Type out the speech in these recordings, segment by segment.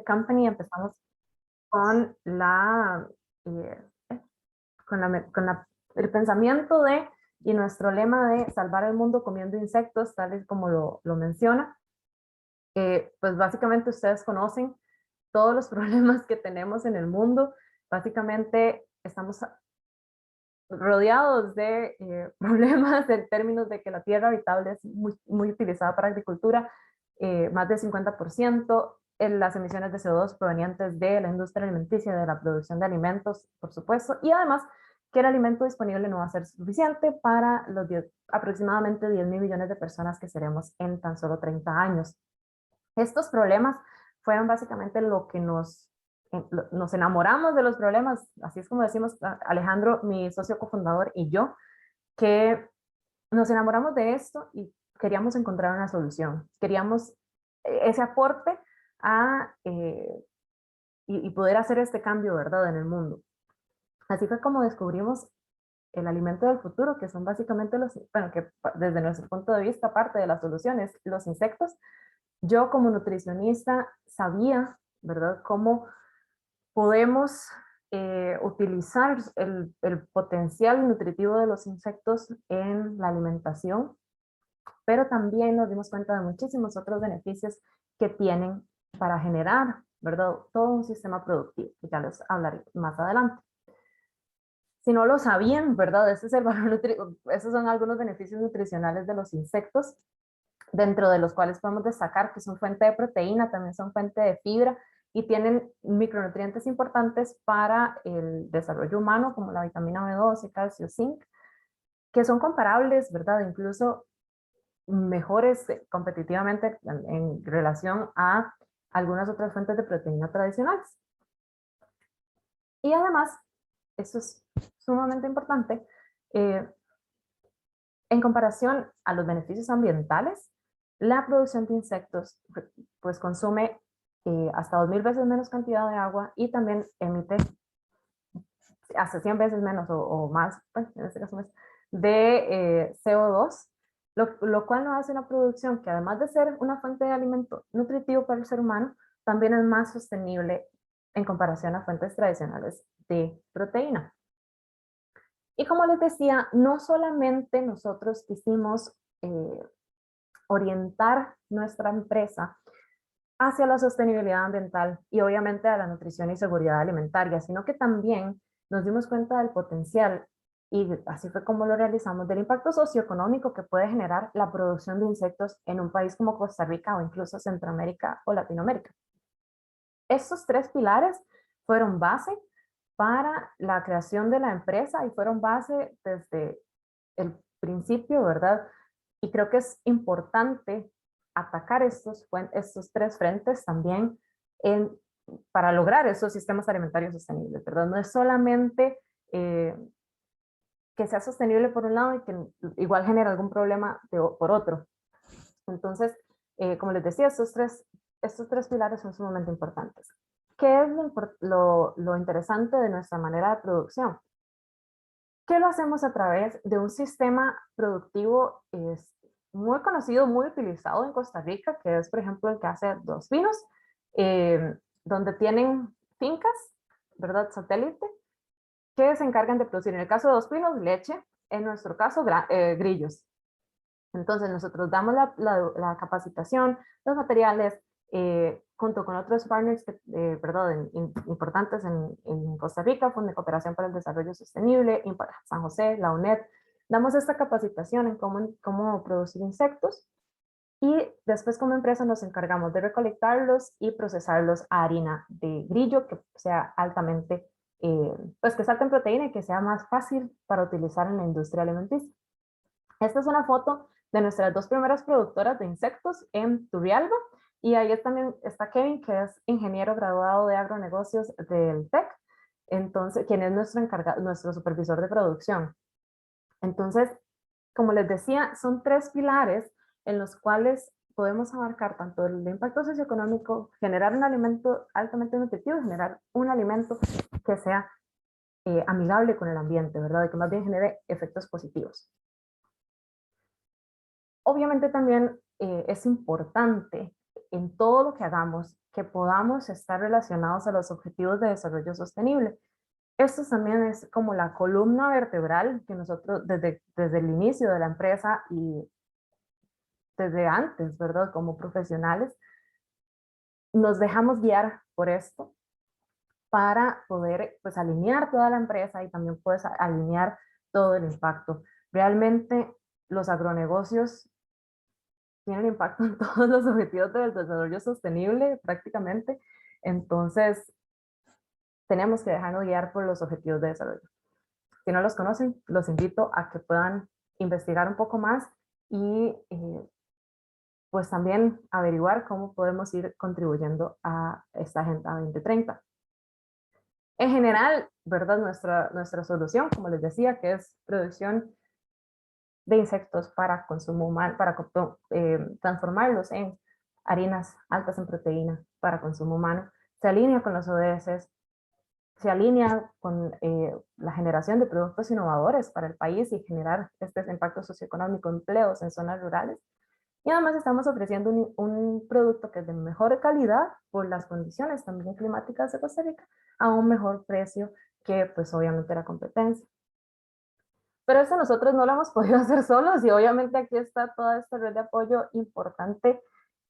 Company empezamos con eh, el pensamiento de y nuestro lema de salvar el mundo comiendo insectos, tal y como lo menciona. Pues básicamente ustedes conocen todos los problemas que tenemos en el mundo. Básicamente estamos rodeados de problemas en términos de que la tierra habitable es muy utilizada para agricultura, más del 50%, en las emisiones de CO2 provenientes de la industria alimenticia, de la producción de alimentos, por supuesto, y además que el alimento disponible no va a ser suficiente para los aproximadamente 10.000 millones de personas que seremos en tan solo 30 años. Estos problemas fueron básicamente lo que nos enamoramos de los problemas, así es como decimos Alejandro, mi socio cofundador y yo, que nos enamoramos de esto y queríamos encontrar una solución. Queríamos ese aporte y poder hacer este cambio, ¿verdad?, en el mundo. Así fue como descubrimos el alimento del futuro, que son básicamente que desde nuestro punto de vista, parte de las soluciones, los insectos. Yo como nutricionista sabía, ¿verdad?, cómo podemos utilizar el potencial nutritivo de los insectos en la alimentación, pero también nos dimos cuenta de muchísimos otros beneficios que tienen para generar, ¿verdad?, todo un sistema productivo, que ya les hablaré más adelante. Si no lo sabían, ¿verdad?, esos son algunos beneficios nutricionales de los insectos, dentro de los cuales podemos destacar que son fuente de proteína, también son fuente de fibra y tienen micronutrientes importantes para el desarrollo humano, como la vitamina B12, calcio, zinc, que son comparables, ¿verdad?, incluso mejores competitivamente en relación a algunas otras fuentes de proteína tradicionales. Y además, esto es sumamente importante, en comparación a los beneficios ambientales, la producción de insectos pues consume hasta 2000 veces menos cantidad de agua y también emite hasta 100 veces menos o más, pues, en este caso más, de CO2, lo cual nos hace una producción que además de ser una fuente de alimento nutritivo para el ser humano, también es más sostenible en comparación a fuentes tradicionales de proteína. Y como les decía, no solamente nosotros quisimos orientar nuestra empresa hacia la sostenibilidad ambiental y obviamente a la nutrición y seguridad alimentaria, sino que también nos dimos cuenta del potencial, y así fue como lo realizamos, del impacto socioeconómico que puede generar la producción de insectos en un país como Costa Rica o incluso Centroamérica o Latinoamérica. Estos tres pilares fueron base para la creación de la empresa y fueron base desde el principio, ¿verdad? Y creo que es importante atacar estos tres frentes también para lograr esos sistemas alimentarios sostenibles, ¿verdad? No es solamente que sea sostenible por un lado y que igual genera algún problema por otro. Entonces, como les decía, estos tres pilares son sumamente importantes. ¿Qué es lo interesante de nuestra manera de producción? Que lo hacemos a través de un sistema productivo muy conocido, muy utilizado en Costa Rica, que es, por ejemplo, el que hace Dos Pinos, donde tienen fincas, ¿verdad?, satélite, que se encargan de producir, en el caso de Dos Pinos, leche, en nuestro caso, grillos. Entonces, nosotros damos la capacitación, los materiales, junto con otros partners importantes en Costa Rica, Fondo de Cooperación para el Desarrollo Sostenible, San José, la UNED, damos esta capacitación en cómo producir insectos y después como empresa nos encargamos de recolectarlos y procesarlos a harina de grillo que sea altamente, pues que sea alta en proteína y que sea más fácil para utilizar en la industria alimenticia. Esta es una foto de nuestras dos primeras productoras de insectos en Turrialba, y ahí también está Kevin, que es ingeniero graduado de agronegocios del TEC, entonces, quien es nuestro supervisor de producción. Entonces, como les decía, son tres pilares en los cuales podemos abarcar tanto el impacto socioeconómico, generar un alimento altamente nutritivo, generar un alimento que sea amigable con el ambiente, ¿verdad? Y que más bien genere efectos positivos. Obviamente también es importante en todo lo que hagamos, que podamos estar relacionados a los objetivos de desarrollo sostenible. Esto también es como la columna vertebral que nosotros desde el inicio de la empresa y desde antes, ¿verdad? Como profesionales, nos dejamos guiar por esto para poder pues alinear toda la empresa y también puedes alinear todo el impacto. Realmente los agronegocios tienen impacto en todos los objetivos del desarrollo sostenible prácticamente, entonces tenemos que dejarnos guiar por los objetivos de desarrollo. Si no los conocen, los invito a que puedan investigar un poco más y pues también averiguar cómo podemos ir contribuyendo a esta Agenda 2030. En general, ¿verdad? Nuestra solución, como les decía, que es producción de insectos para consumo humano, para transformarlos en harinas altas en proteína para consumo humano, se alinea con los ODS, se alinea con la generación de productos innovadores para el país y generar este impacto socioeconómico, empleos en zonas rurales. Y además estamos ofreciendo un producto que es de mejor calidad por las condiciones también climáticas de Costa Rica a un mejor precio que pues obviamente la competencia. Pero eso nosotros no lo hemos podido hacer solos y obviamente aquí está toda esta red de apoyo importante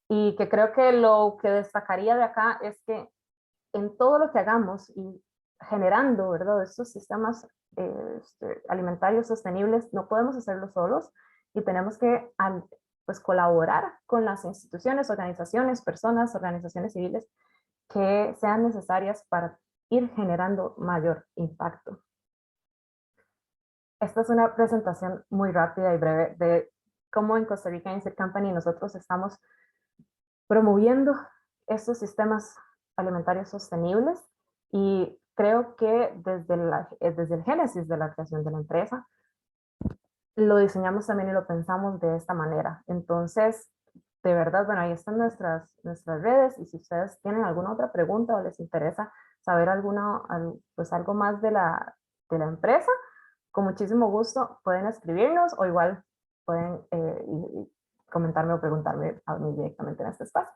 y que creo que lo que destacaría de acá es que en todo lo que hagamos y generando, ¿verdad? Estos sistemas alimentarios sostenibles, no podemos hacerlo solos y tenemos que pues, colaborar con las instituciones, organizaciones, personas, organizaciones civiles que sean necesarias para ir generando mayor impacto. Esta es una presentación muy rápida y breve de cómo en Costa Rica Insect Company nosotros estamos promoviendo estos sistemas alimentarios sostenibles y creo que desde el génesis de la creación de la empresa lo diseñamos también y lo pensamos de esta manera. Entonces, de verdad, bueno, ahí están nuestras redes y si ustedes tienen alguna otra pregunta o les interesa saber pues algo más de la empresa, con muchísimo gusto pueden escribirnos o igual pueden comentarme o preguntarme a mí directamente en este espacio.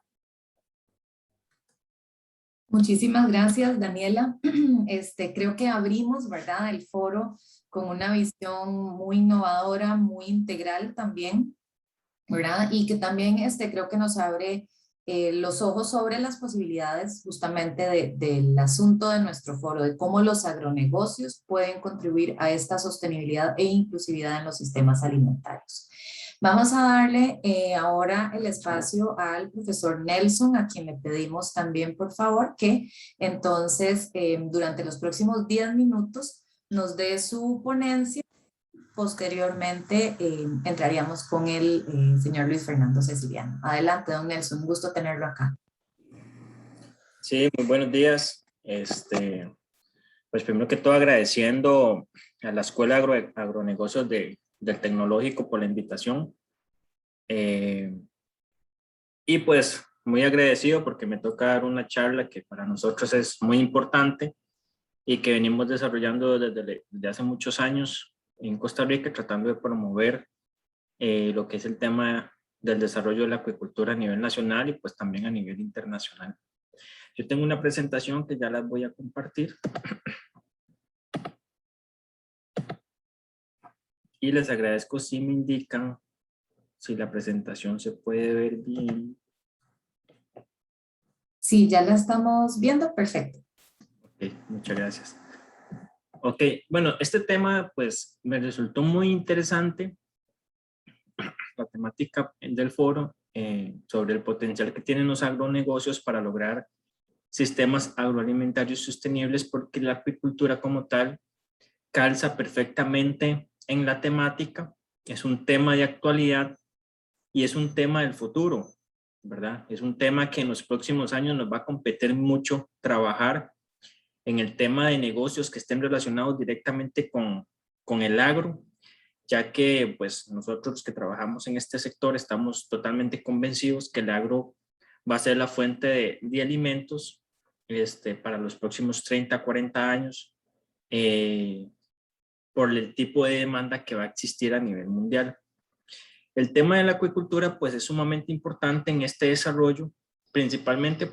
Muchísimas gracias, Daniela. Creo que abrimos, ¿verdad?, el foro con una visión muy innovadora, muy integral también, ¿verdad? Y que también creo que nos abre los ojos sobre las posibilidades justamente del asunto de nuestro foro, de cómo los agronegocios pueden contribuir a esta sostenibilidad e inclusividad en los sistemas alimentarios. Vamos a darle ahora el espacio al profesor Nelson, a quien le pedimos también, por favor, que entonces durante los próximos 10 minutos nos dé su ponencia. Posteriormente entraríamos con el señor Luis Fernando Ceciliano. Adelante, don Nelson, un gusto tenerlo acá. Sí, muy buenos días. Pues primero que todo agradeciendo a la Escuela de Agronegocios del Tecnológico por la invitación. Y pues muy agradecido porque me toca dar una charla que para nosotros es muy importante y que venimos desarrollando desde hace muchos años en Costa Rica, tratando de promover lo que es el tema del desarrollo de la acuicultura a nivel nacional y pues también a nivel internacional. Yo tengo una presentación que ya las voy a compartir. Y les agradezco si me indican si la presentación se puede ver bien. Sí, ya la estamos viendo, perfecto. Ok, muchas gracias. Ok, bueno, este tema pues me resultó muy interesante, la temática del foro, sobre el potencial que tienen los agronegocios para lograr sistemas agroalimentarios sostenibles, porque la acuicultura como tal calza perfectamente en la temática, es un tema de actualidad y es un tema del futuro, ¿verdad? Es un tema que en los próximos años nos va a competir mucho trabajar en el tema de negocios que estén relacionados directamente con el agro, ya que pues nosotros que trabajamos en este sector estamos totalmente convencidos que el agro va a ser la fuente de alimentos para los próximos 30, 40 años, por el tipo de demanda que va a existir a nivel mundial. El tema de la acuicultura pues es sumamente importante en este desarrollo, principalmente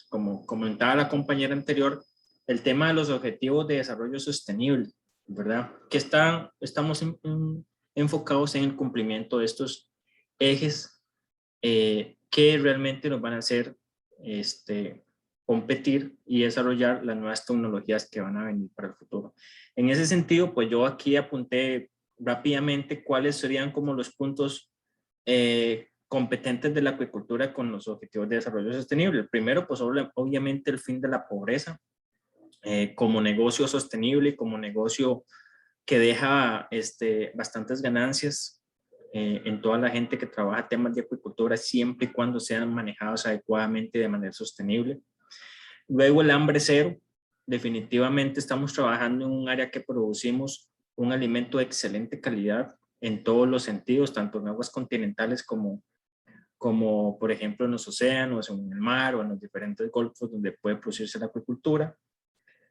como comentaba la compañera anterior, el tema de los objetivos de desarrollo sostenible, ¿verdad? Que estamos enfocados en el cumplimiento de estos ejes que realmente nos van a hacer competir y desarrollar las nuevas tecnologías que van a venir para el futuro. En ese sentido, pues yo aquí apunté rápidamente cuáles serían como los puntos competentes de la acuicultura con los objetivos de desarrollo sostenible. El primero, pues obviamente el fin de la pobreza como negocio sostenible y como negocio que deja bastantes ganancias en toda la gente que trabaja temas de acuicultura, siempre y cuando sean manejados adecuadamente de manera sostenible. Luego el hambre cero. Definitivamente estamos trabajando en un área que producimos un alimento de excelente calidad en todos los sentidos, tanto en aguas continentales como por ejemplo en los océanos, en el mar o en los diferentes golfos donde puede producirse la acuicultura.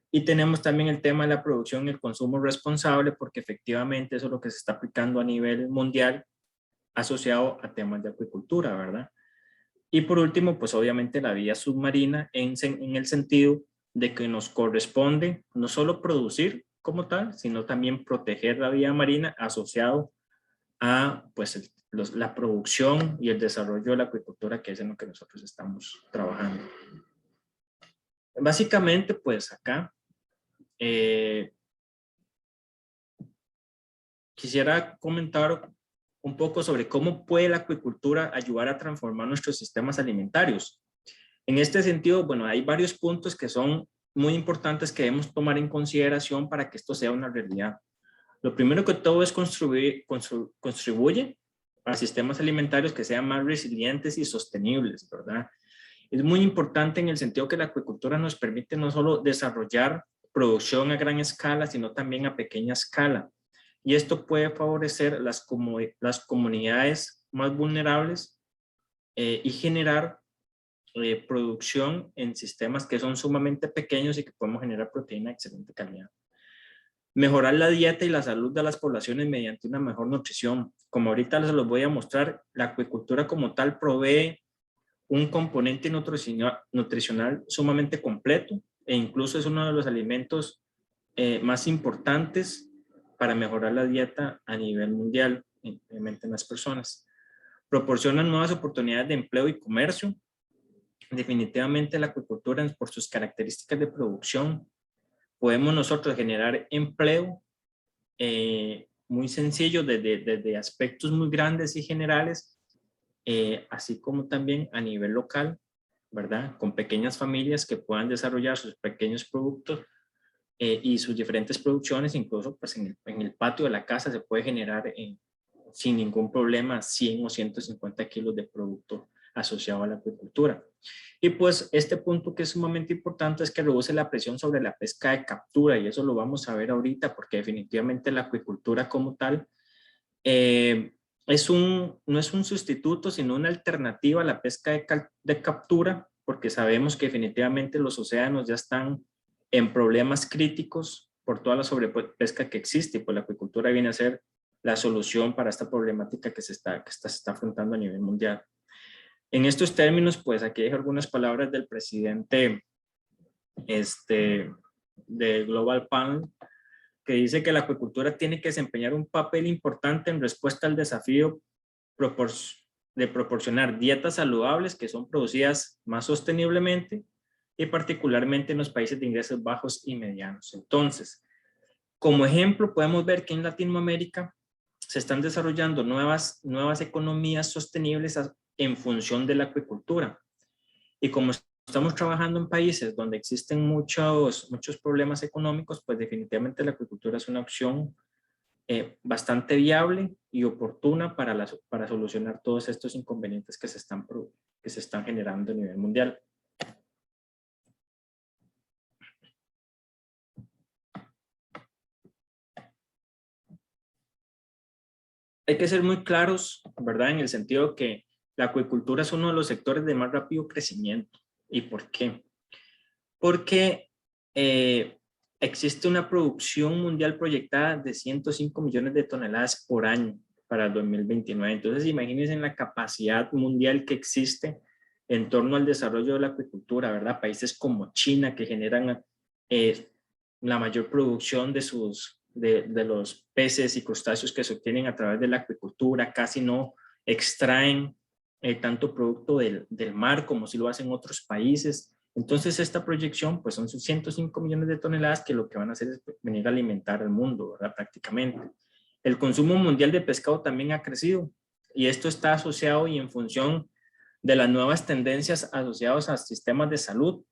Y tenemos también el tema de la producción y el consumo responsable, porque efectivamente eso es lo que se está aplicando a nivel mundial asociado a temas de acuicultura, ¿verdad? Y por último, pues obviamente la vía submarina en el sentido de que nos corresponde no solo producir como tal, sino también proteger la vía marina asociado a pues la producción y el desarrollo de la acuicultura, que es en lo que nosotros estamos trabajando. Básicamente, pues acá quisiera comentar un poco sobre cómo puede la acuicultura ayudar a transformar nuestros sistemas alimentarios. En este sentido, bueno, hay varios puntos que son muy importantes que debemos tomar en consideración para que esto sea una realidad. Lo primero que todo es contribuye a sistemas alimentarios que sean más resilientes y sostenibles, ¿verdad? Es muy importante en el sentido que la acuicultura nos permite no solo desarrollar producción a gran escala, sino también a pequeña escala. Y esto puede favorecer las comunidades más vulnerables y generar producción en sistemas que son sumamente pequeños y que podemos generar proteína de excelente calidad. Mejorar la dieta y la salud de las poblaciones mediante una mejor nutrición. Como ahorita les los voy a mostrar, la acuicultura como tal provee un componente nutricional sumamente completo e incluso es uno de los alimentos más importantes para mejorar la dieta a nivel mundial, obviamente en las personas. Proporcionan nuevas oportunidades de empleo y comercio. Definitivamente la acuicultura, por sus características de producción, podemos nosotros generar empleo muy sencillo desde aspectos muy grandes y generales, así como también a nivel local, ¿verdad? Con pequeñas familias que puedan desarrollar sus pequeños productos y sus diferentes producciones, incluso pues en el patio de la casa se puede generar sin ningún problema 100 o 150 kilos de producto asociado a la acuicultura. Y pues este punto que es sumamente importante es que reduce la presión sobre la pesca de captura, y eso lo vamos a ver ahorita porque definitivamente la acuicultura como tal no es un sustituto, sino una alternativa a la pesca de captura, porque sabemos que definitivamente los océanos ya están en problemas críticos por toda la sobrepesca que existe, y pues la acuicultura viene a ser la solución para esta problemática que se está afrontando a nivel mundial. En estos términos, pues aquí hay algunas palabras del presidente de Global Panel, que dice que la acuicultura tiene que desempeñar un papel importante en respuesta al desafío de proporcionar dietas saludables que son producidas más sosteniblemente y particularmente en los países de ingresos bajos y medianos. Entonces, como ejemplo, podemos ver que en Latinoamérica se están desarrollando nuevas economías sostenibles en función de la acuicultura. Y como estamos trabajando en países donde existen muchos problemas económicos, pues definitivamente la acuicultura es una opción bastante viable y oportuna para solucionar todos estos inconvenientes que se están generando a nivel mundial. Hay que ser muy claros, ¿verdad? En el sentido que la acuicultura es uno de los sectores de más rápido crecimiento. ¿Y por qué? Porque existe una producción mundial proyectada de 105 millones de toneladas por año para el 2029. Entonces, imagínense la capacidad mundial que existe en torno al desarrollo de la acuicultura, ¿verdad? Países como China, que generan la mayor producción de los peces y crustáceos que se obtienen a través de la acuicultura, casi no extraen tanto producto del mar como si lo hacen otros países. Entonces esta proyección pues son 105 millones de toneladas que lo que van a hacer es venir a alimentar al mundo, ¿verdad? Prácticamente. El consumo mundial de pescado también ha crecido y esto está asociado y en función de las nuevas tendencias asociadas a sistemas de salud,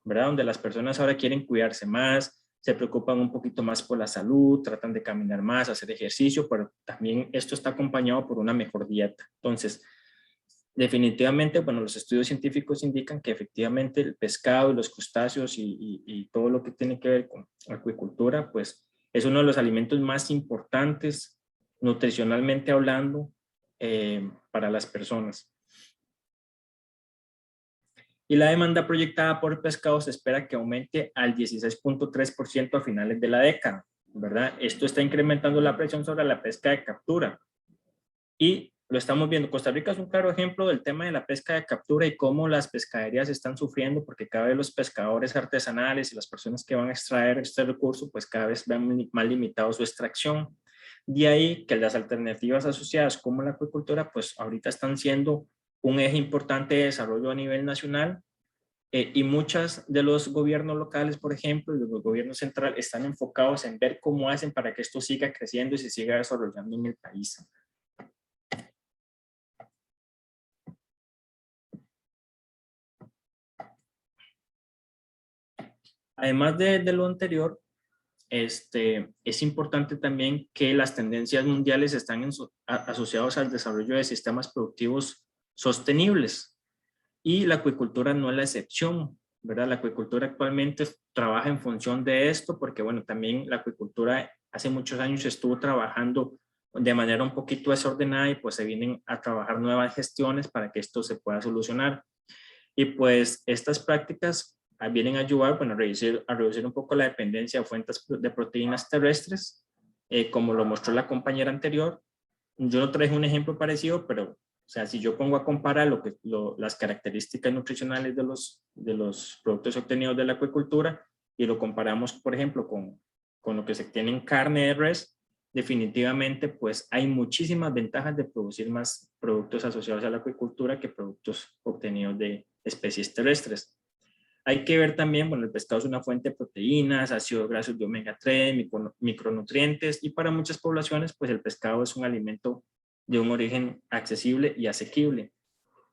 ¿verdad? Donde las personas ahora quieren cuidarse más, se preocupan un poquito más por la salud, tratan de caminar más, hacer ejercicio, pero también esto está acompañado por una mejor dieta. Entonces, definitivamente, bueno, los estudios científicos indican que efectivamente el pescado y los crustáceos y todo lo que tiene que ver con acuicultura, pues es uno de los alimentos más importantes nutricionalmente hablando para las personas. Y la demanda proyectada por pescado se espera que aumente al 16.3% a finales de la década, ¿verdad? Esto está incrementando la presión sobre la pesca de captura. Y lo estamos viendo. Costa Rica es un claro ejemplo del tema de la pesca de captura y cómo las pescaderías están sufriendo porque cada vez los pescadores artesanales y las personas que van a extraer este recurso, pues cada vez ven más limitado su extracción. De ahí que las alternativas asociadas como la acuicultura, pues ahorita están siendo un eje importante de desarrollo a nivel nacional y muchos de los gobiernos locales, por ejemplo, y los gobiernos centrales están enfocados en ver cómo hacen para que esto siga creciendo y se siga desarrollando en el país. Además de lo anterior, es importante también que las tendencias mundiales están asociadas al desarrollo de sistemas productivos sostenibles y la acuicultura no es la excepción, ¿verdad? La acuicultura actualmente trabaja en función de esto porque, bueno, también la acuicultura hace muchos años estuvo trabajando de manera un poquito desordenada y pues se vienen a trabajar nuevas gestiones para que esto se pueda solucionar. Y pues estas prácticas vienen a ayudar, bueno, a reducir un poco la dependencia de fuentes de proteínas terrestres, como lo mostró la compañera anterior. Yo no traje un ejemplo parecido, pero, o sea, si yo pongo a comparar las características nutricionales de los productos obtenidos de la acuicultura y lo comparamos, por ejemplo, con lo que se tiene en carne de res, definitivamente, pues hay muchísimas ventajas de producir más productos asociados a la acuicultura que productos obtenidos de especies terrestres. Hay que ver también, bueno, el pescado es una fuente de proteínas, ácidos grasos de omega 3, micronutrientes y para muchas poblaciones, pues el pescado es un alimento de un origen accesible y asequible.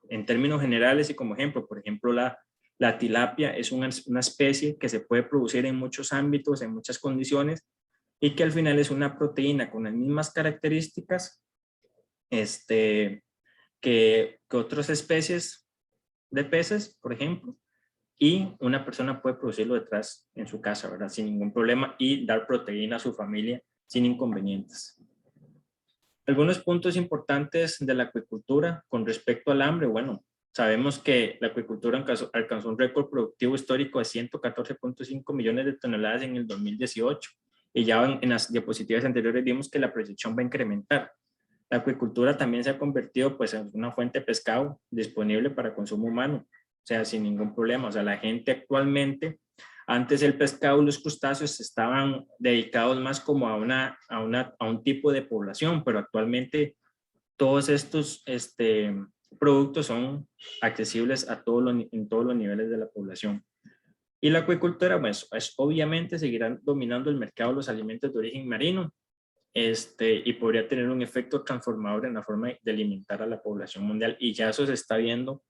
En términos generales y como ejemplo, por ejemplo, la tilapia es una especie que se puede producir en muchos ámbitos, en muchas condiciones y que al final es una proteína con las mismas características que otras especies de peces, por ejemplo, y una persona puede producirlo detrás en su casa, ¿verdad? Sin ningún problema y dar proteína a su familia sin inconvenientes. Algunos puntos importantes de la acuicultura con respecto al hambre, bueno, sabemos que la acuicultura alcanzó un récord productivo histórico de 114.5 millones de toneladas en el 2018 y ya en las diapositivas anteriores vimos que la proyección va a incrementar. La acuicultura también se ha convertido pues en una fuente de pescado disponible para consumo humano, o sea, sin ningún problema. O sea, la gente actualmente, antes el pescado y los crustáceos estaban dedicados más como a un tipo de población, pero actualmente todos estos productos son accesibles en todos los niveles de la población. Y la acuicultura, pues, obviamente seguirá dominando el mercado de los alimentos de origen marino, y podría tener un efecto transformador en la forma de alimentar a la población mundial. Y ya eso se está viendo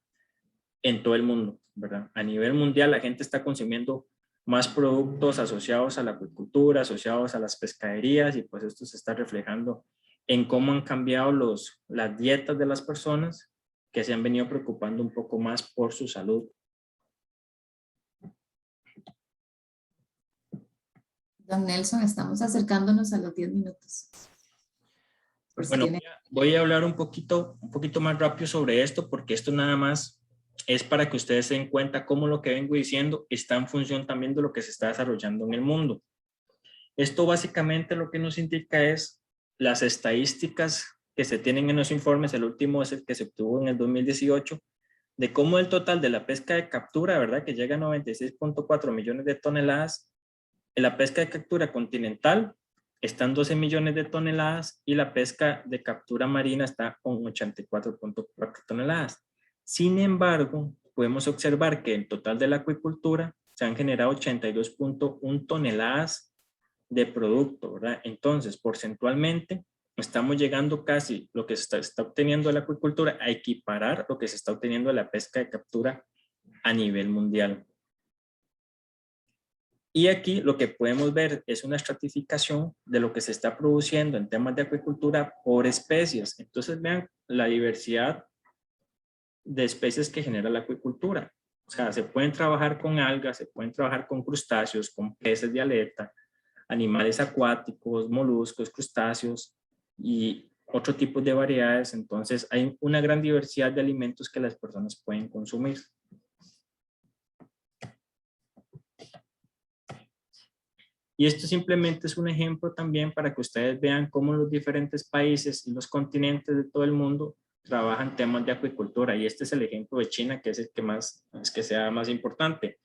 en todo el mundo, ¿verdad? A nivel mundial la gente está consumiendo más productos asociados a la acuicultura, asociados a las pescaderías, y pues esto se está reflejando en cómo han cambiado las dietas de las personas que se han venido preocupando un poco más por su salud. Don Nelson, estamos acercándonos a los 10 minutos. Bueno, voy a hablar un poquito más rápido sobre esto, porque esto nada más es para que ustedes se den cuenta cómo lo que vengo diciendo está en función también de lo que se está desarrollando en el mundo. Esto básicamente lo que nos indica es las estadísticas que se tienen en los informes. El último es el que se obtuvo en el 2018, de cómo el total de la pesca de captura, ¿verdad? Que llega a 96.4 millones de toneladas, en la pesca de captura continental están 12 millones de toneladas y la pesca de captura marina está con 84.4 toneladas. Sin embargo, podemos observar que en total de la acuicultura se han generado 82.1 toneladas de producto, ¿verdad? Entonces, porcentualmente, estamos llegando casi lo que se está obteniendo de la acuicultura a equiparar lo que se está obteniendo de la pesca de captura a nivel mundial. Y aquí lo que podemos ver es una estratificación de lo que se está produciendo en temas de acuicultura por especies. Entonces vean la diversidad de especies que genera la acuicultura. O sea, se pueden trabajar con algas, se pueden trabajar con crustáceos, con peces de aleta, animales acuáticos, moluscos, crustáceos y otro tipo de variedades. Entonces hay una gran diversidad de alimentos que las personas pueden consumir. Y esto simplemente es un ejemplo también para que ustedes vean cómo los diferentes países y los continentes de todo el mundo trabajan temas de acuicultura. Y este es el ejemplo de China, que es el que más, es que sea más importante.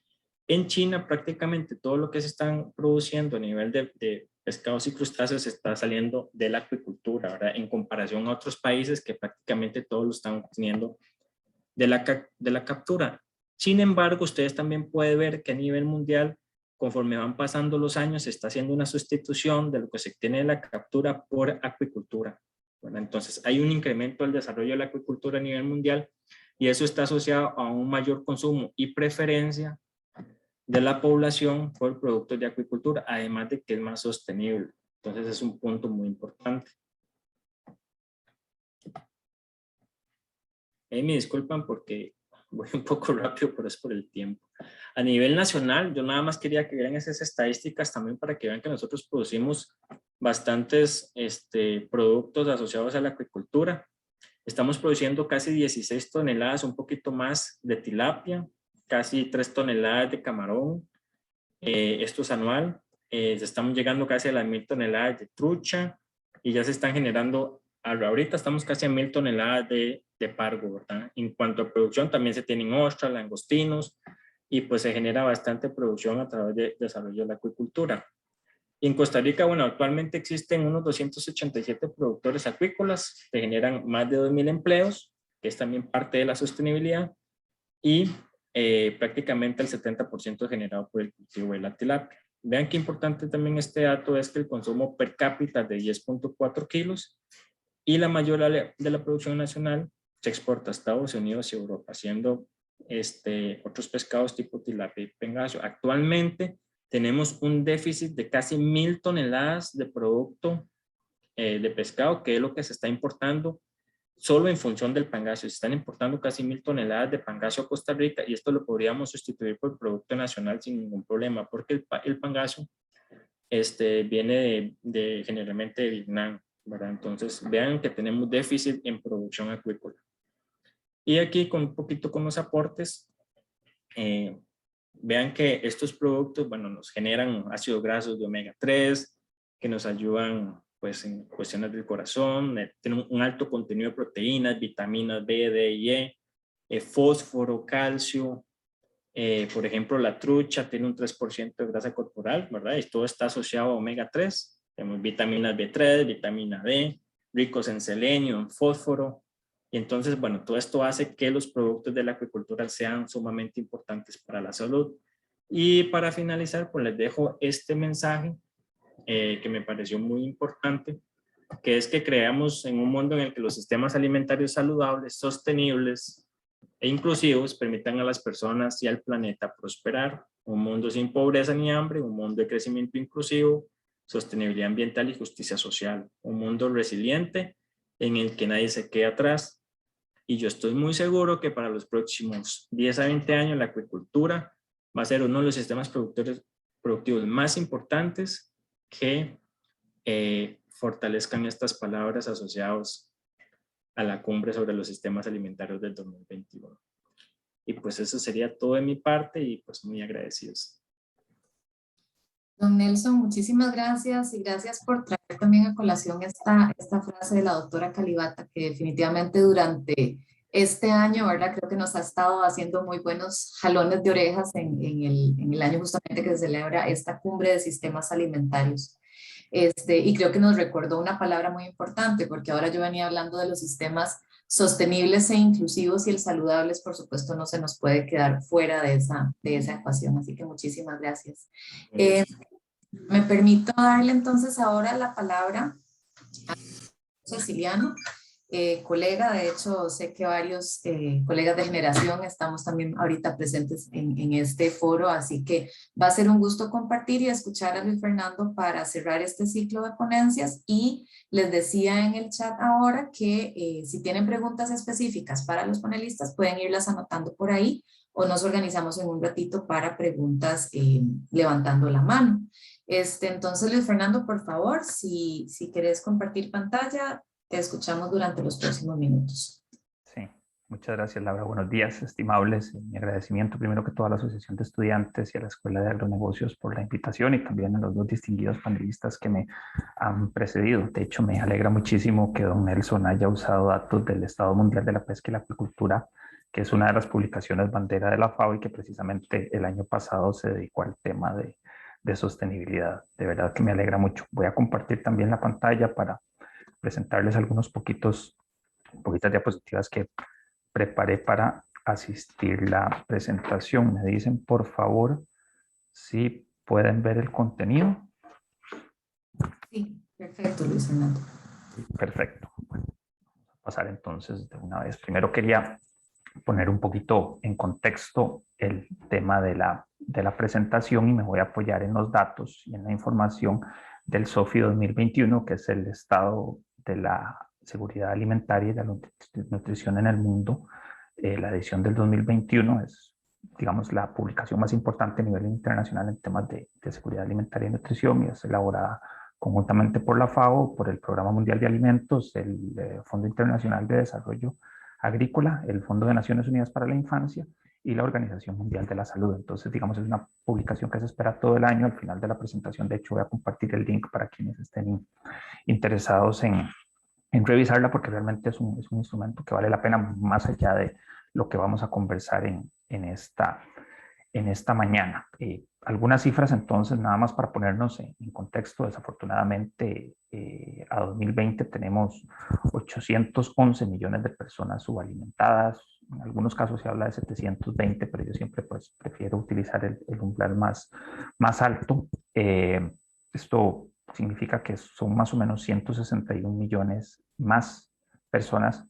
En China prácticamente todo lo que se están produciendo a nivel de pescados y crustáceos está saliendo de la acuicultura, ¿verdad? En comparación a otros países que prácticamente todos lo están obteniendo de la captura. Sin embargo, ustedes también pueden ver que a nivel mundial, conforme van pasando los años, se está haciendo una sustitución de lo que se obtiene de la captura por acuicultura. Bueno, entonces hay un incremento del desarrollo de la acuicultura a nivel mundial y eso está asociado a un mayor consumo y preferencia de la población por productos de acuicultura, además de que es más sostenible. Entonces es un punto muy importante. Me disculpan porque voy un poco rápido, pero es por el tiempo. A nivel nacional, yo nada más quería que vieran esas estadísticas también para que vean que nosotros producimos bastantes productos asociados a la acuicultura. Estamos produciendo casi 16 toneladas, un poquito más de tilapia, casi 3 toneladas de camarón. Esto es anual. Estamos llegando casi a las 1000 toneladas de trucha y ya se están generando, ahorita estamos casi a 1000 toneladas de pargo, ¿verdad? En cuanto a producción, también se tienen ostras, langostinos y pues se genera bastante producción a través del desarrollo de la acuicultura. En Costa Rica, bueno, actualmente existen unos 287 productores acuícolas que generan más de 2000 empleos, que es también parte de la sostenibilidad, y prácticamente el 70% generado por el cultivo de la tilapia. Vean qué importante también este dato es que el consumo per cápita de 10.4 kilos y la mayoría de la producción nacional se exporta a Estados Unidos y Europa, siendo otros pescados tipo tilapia y pengasio. Actualmente tenemos un déficit de casi 1000 toneladas de producto de pescado, que es lo que se está importando solo en función del pangasio. Se están importando casi 1000 toneladas de pangasio a Costa Rica y esto lo podríamos sustituir por producto nacional sin ningún problema, porque el pangasio viene generalmente de Vietnam, ¿verdad? Entonces vean que tenemos déficit en producción acuícola. Y aquí con un poquito con los aportes, vean que estos productos, bueno, nos generan ácidos grasos de omega 3, que nos ayudan pues en cuestiones del corazón, tienen un alto contenido de proteínas, vitaminas B, D y E, fósforo, calcio. Por ejemplo, la trucha tiene un 3% de grasa corporal, ¿verdad? Y todo está asociado a omega 3. Tenemos vitaminas B3, vitamina D, ricos en selenio, en fósforo. Y entonces, bueno, todo esto hace que los productos de la acuicultura sean sumamente importantes para la salud. Y para finalizar, pues les dejo este mensaje que me pareció muy importante, que es que creamos en un mundo en el que los sistemas alimentarios saludables, sostenibles e inclusivos permitan a las personas y al planeta prosperar. Un mundo sin pobreza ni hambre, un mundo de crecimiento inclusivo, sostenibilidad ambiental y justicia social. Un mundo resiliente en el que nadie se quede atrás. Y yo estoy muy seguro que para los próximos 10 a 20 años la acuicultura va a ser uno de los sistemas productivos más importantes que fortalezcan estas palabras asociadas a la cumbre sobre los sistemas alimentarios del 2021. Y pues eso sería todo de mi parte y pues muy agradecidos. Don Nelson, muchísimas gracias y gracias por traer también a colación esta frase de la doctora Kalibata, que definitivamente durante Este año, ¿verdad? Creo que nos ha estado haciendo muy buenos jalones de orejas en el año justamente que se celebra esta cumbre de sistemas alimentarios. Y creo que nos recordó una palabra muy importante, porque ahora yo venía hablando de los sistemas sostenibles e inclusivos, y el saludables, por supuesto, no se nos puede quedar fuera de esa ecuación. Así que muchísimas gracias. Me permito darle entonces ahora la palabra a Ceciliano, colega. De hecho, sé que varios colegas de generación estamos también ahorita presentes en este foro, así que va a ser un gusto compartir y escuchar a Luis Fernando para cerrar este ciclo de ponencias. Y les decía en el chat ahora que si tienen preguntas específicas para los panelistas, pueden irlas anotando por ahí, o nos organizamos en un ratito para preguntas levantando la mano. Entonces, Luis Fernando, por favor, si querés compartir pantalla, te escuchamos durante los próximos minutos. Sí, muchas gracias, Laura. Buenos días, estimables. Mi agradecimiento primero que todo a la Asociación de Estudiantes y a la Escuela de Agronegocios por la invitación, y también a los dos distinguidos panelistas que me han precedido. De hecho, me alegra muchísimo que don Nelson haya usado datos del Estado Mundial de la Pesca y la Acuicultura, que es una de las publicaciones bandera de la FAO y que precisamente el año pasado se dedicó al tema de sostenibilidad. De verdad que me alegra mucho. Voy a compartir también la pantalla para presentarles algunos poquitas diapositivas que preparé para asistir la presentación. Me dicen, por favor, si pueden ver el contenido. Sí, perfecto, Luis Fernando. Perfecto. Bueno, vamos a pasar entonces de una vez. Primero quería poner un poquito en contexto el tema de la presentación, y me voy a apoyar en los datos y en la información del SOFI 2021, que es el estado de la seguridad alimentaria y de la nutrición en el mundo. La edición del 2021 es, digamos, la publicación más importante a nivel internacional en temas de seguridad alimentaria y nutrición, y es elaborada conjuntamente por la FAO, por el Programa Mundial de Alimentos, el Fondo Internacional de Desarrollo Agrícola, el Fondo de Naciones Unidas para la Infancia y la Organización Mundial de la Salud. Entonces, digamos, es una publicación que se espera todo el año. Al final de la presentación, de hecho, voy a compartir el link para quienes estén interesados en revisarla, porque realmente es un instrumento que vale la pena, más allá de lo que vamos a conversar en esta mañana. Algunas cifras entonces, nada más para ponernos en contexto. Desafortunadamente, a 2020 tenemos 811 millones de personas subalimentadas. En algunos casos se habla de 720, pero yo siempre pues prefiero utilizar el umbral más alto. Esto significa que son más o menos 161 millones más personas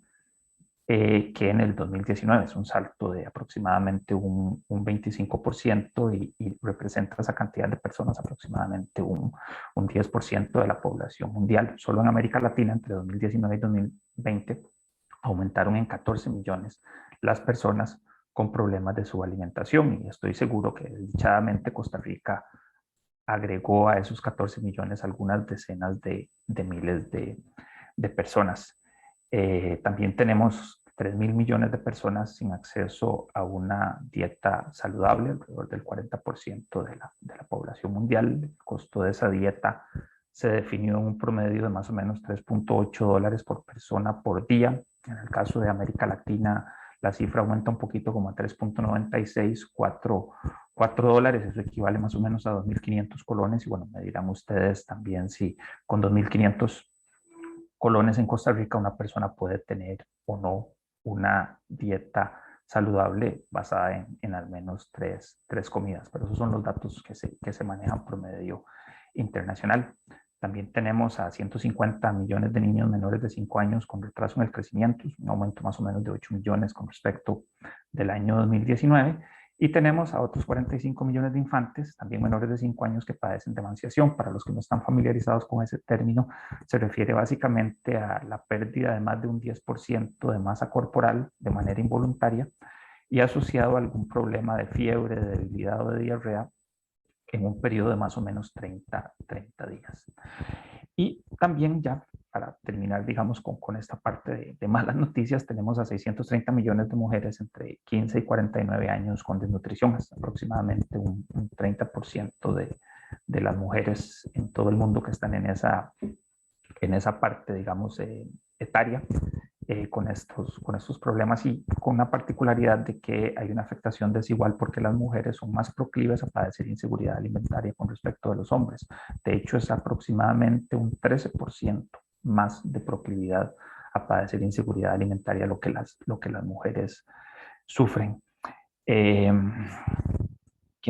que en el 2019. Es un salto de aproximadamente un 25%, y representa esa cantidad de personas aproximadamente un 10% de la población mundial. Solo en América Latina, entre 2019 y 2020, aumentaron en 14 millones las personas con problemas de subalimentación, y estoy seguro que desdichadamente Costa Rica agregó a esos 14 millones algunas decenas de miles de personas. También tenemos 3.000 millones de personas sin acceso a una dieta saludable, alrededor del 40% de la población mundial. El costo de esa dieta se definió en un promedio de más o menos $3.8 por persona por día. En el caso de América Latina, la cifra aumenta un poquito, como a 3.96, $4. Eso equivale más o menos a 2.500 colones. Y bueno, me dirán ustedes también si con 2.500 colones en Costa Rica una persona puede tener o no una dieta saludable basada en al menos tres comidas. Pero esos son los datos que se manejan promedio internacional. También tenemos a 150 millones de niños menores de 5 años con retraso en el crecimiento, un aumento más o menos de 8 millones con respecto del año 2019. Y tenemos a otros 45 millones de infantes, también menores de 5 años, que padecen de emanciación. Para los que no están familiarizados con ese término, se refiere básicamente a la pérdida de más de un 10% de masa corporal de manera involuntaria, y asociado a algún problema de fiebre, de debilidad o de diarrea en un periodo de más o menos 30 días. Y también, ya para terminar, digamos, con esta parte de malas noticias, tenemos a 630 millones de mujeres entre 15 y 49 años con desnutrición. Hasta aproximadamente un 30% de las mujeres en todo el mundo que están en esa parte, digamos, etaria. con estos problemas, y con una particularidad de que hay una afectación desigual porque las mujeres son más proclives a padecer inseguridad alimentaria con respecto a los hombres. De hecho, es aproximadamente un 13% más de proclividad a padecer inseguridad alimentaria lo que las mujeres sufren. ¿Qué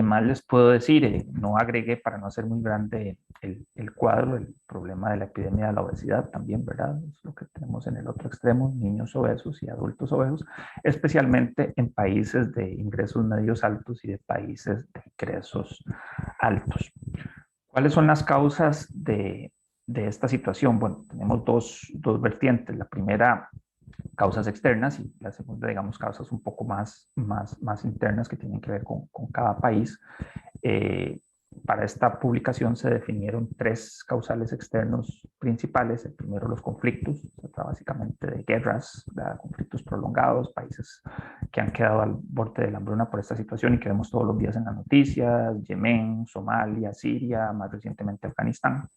más les puedo decir? No agregué, para no hacer muy grande el cuadro, el problema de la epidemia de la obesidad también, ¿verdad? Es lo que tenemos en el otro extremo, niños obesos y adultos obesos, especialmente en países de ingresos medios altos y de países de ingresos altos. ¿Cuáles son las causas de esta situación? Bueno, tenemos dos vertientes. La primera, causas externas, y la segunda, digamos, causas un poco más internas que tienen que ver con cada país. Para esta publicación se definieron 3 causales externos principales. El primero, los conflictos, se trata básicamente de guerras, conflictos prolongados, países que han quedado al borde de la hambruna por esta situación y que vemos todos los días en las noticias: Yemen, Somalia, Siria, más recientemente Afganistán.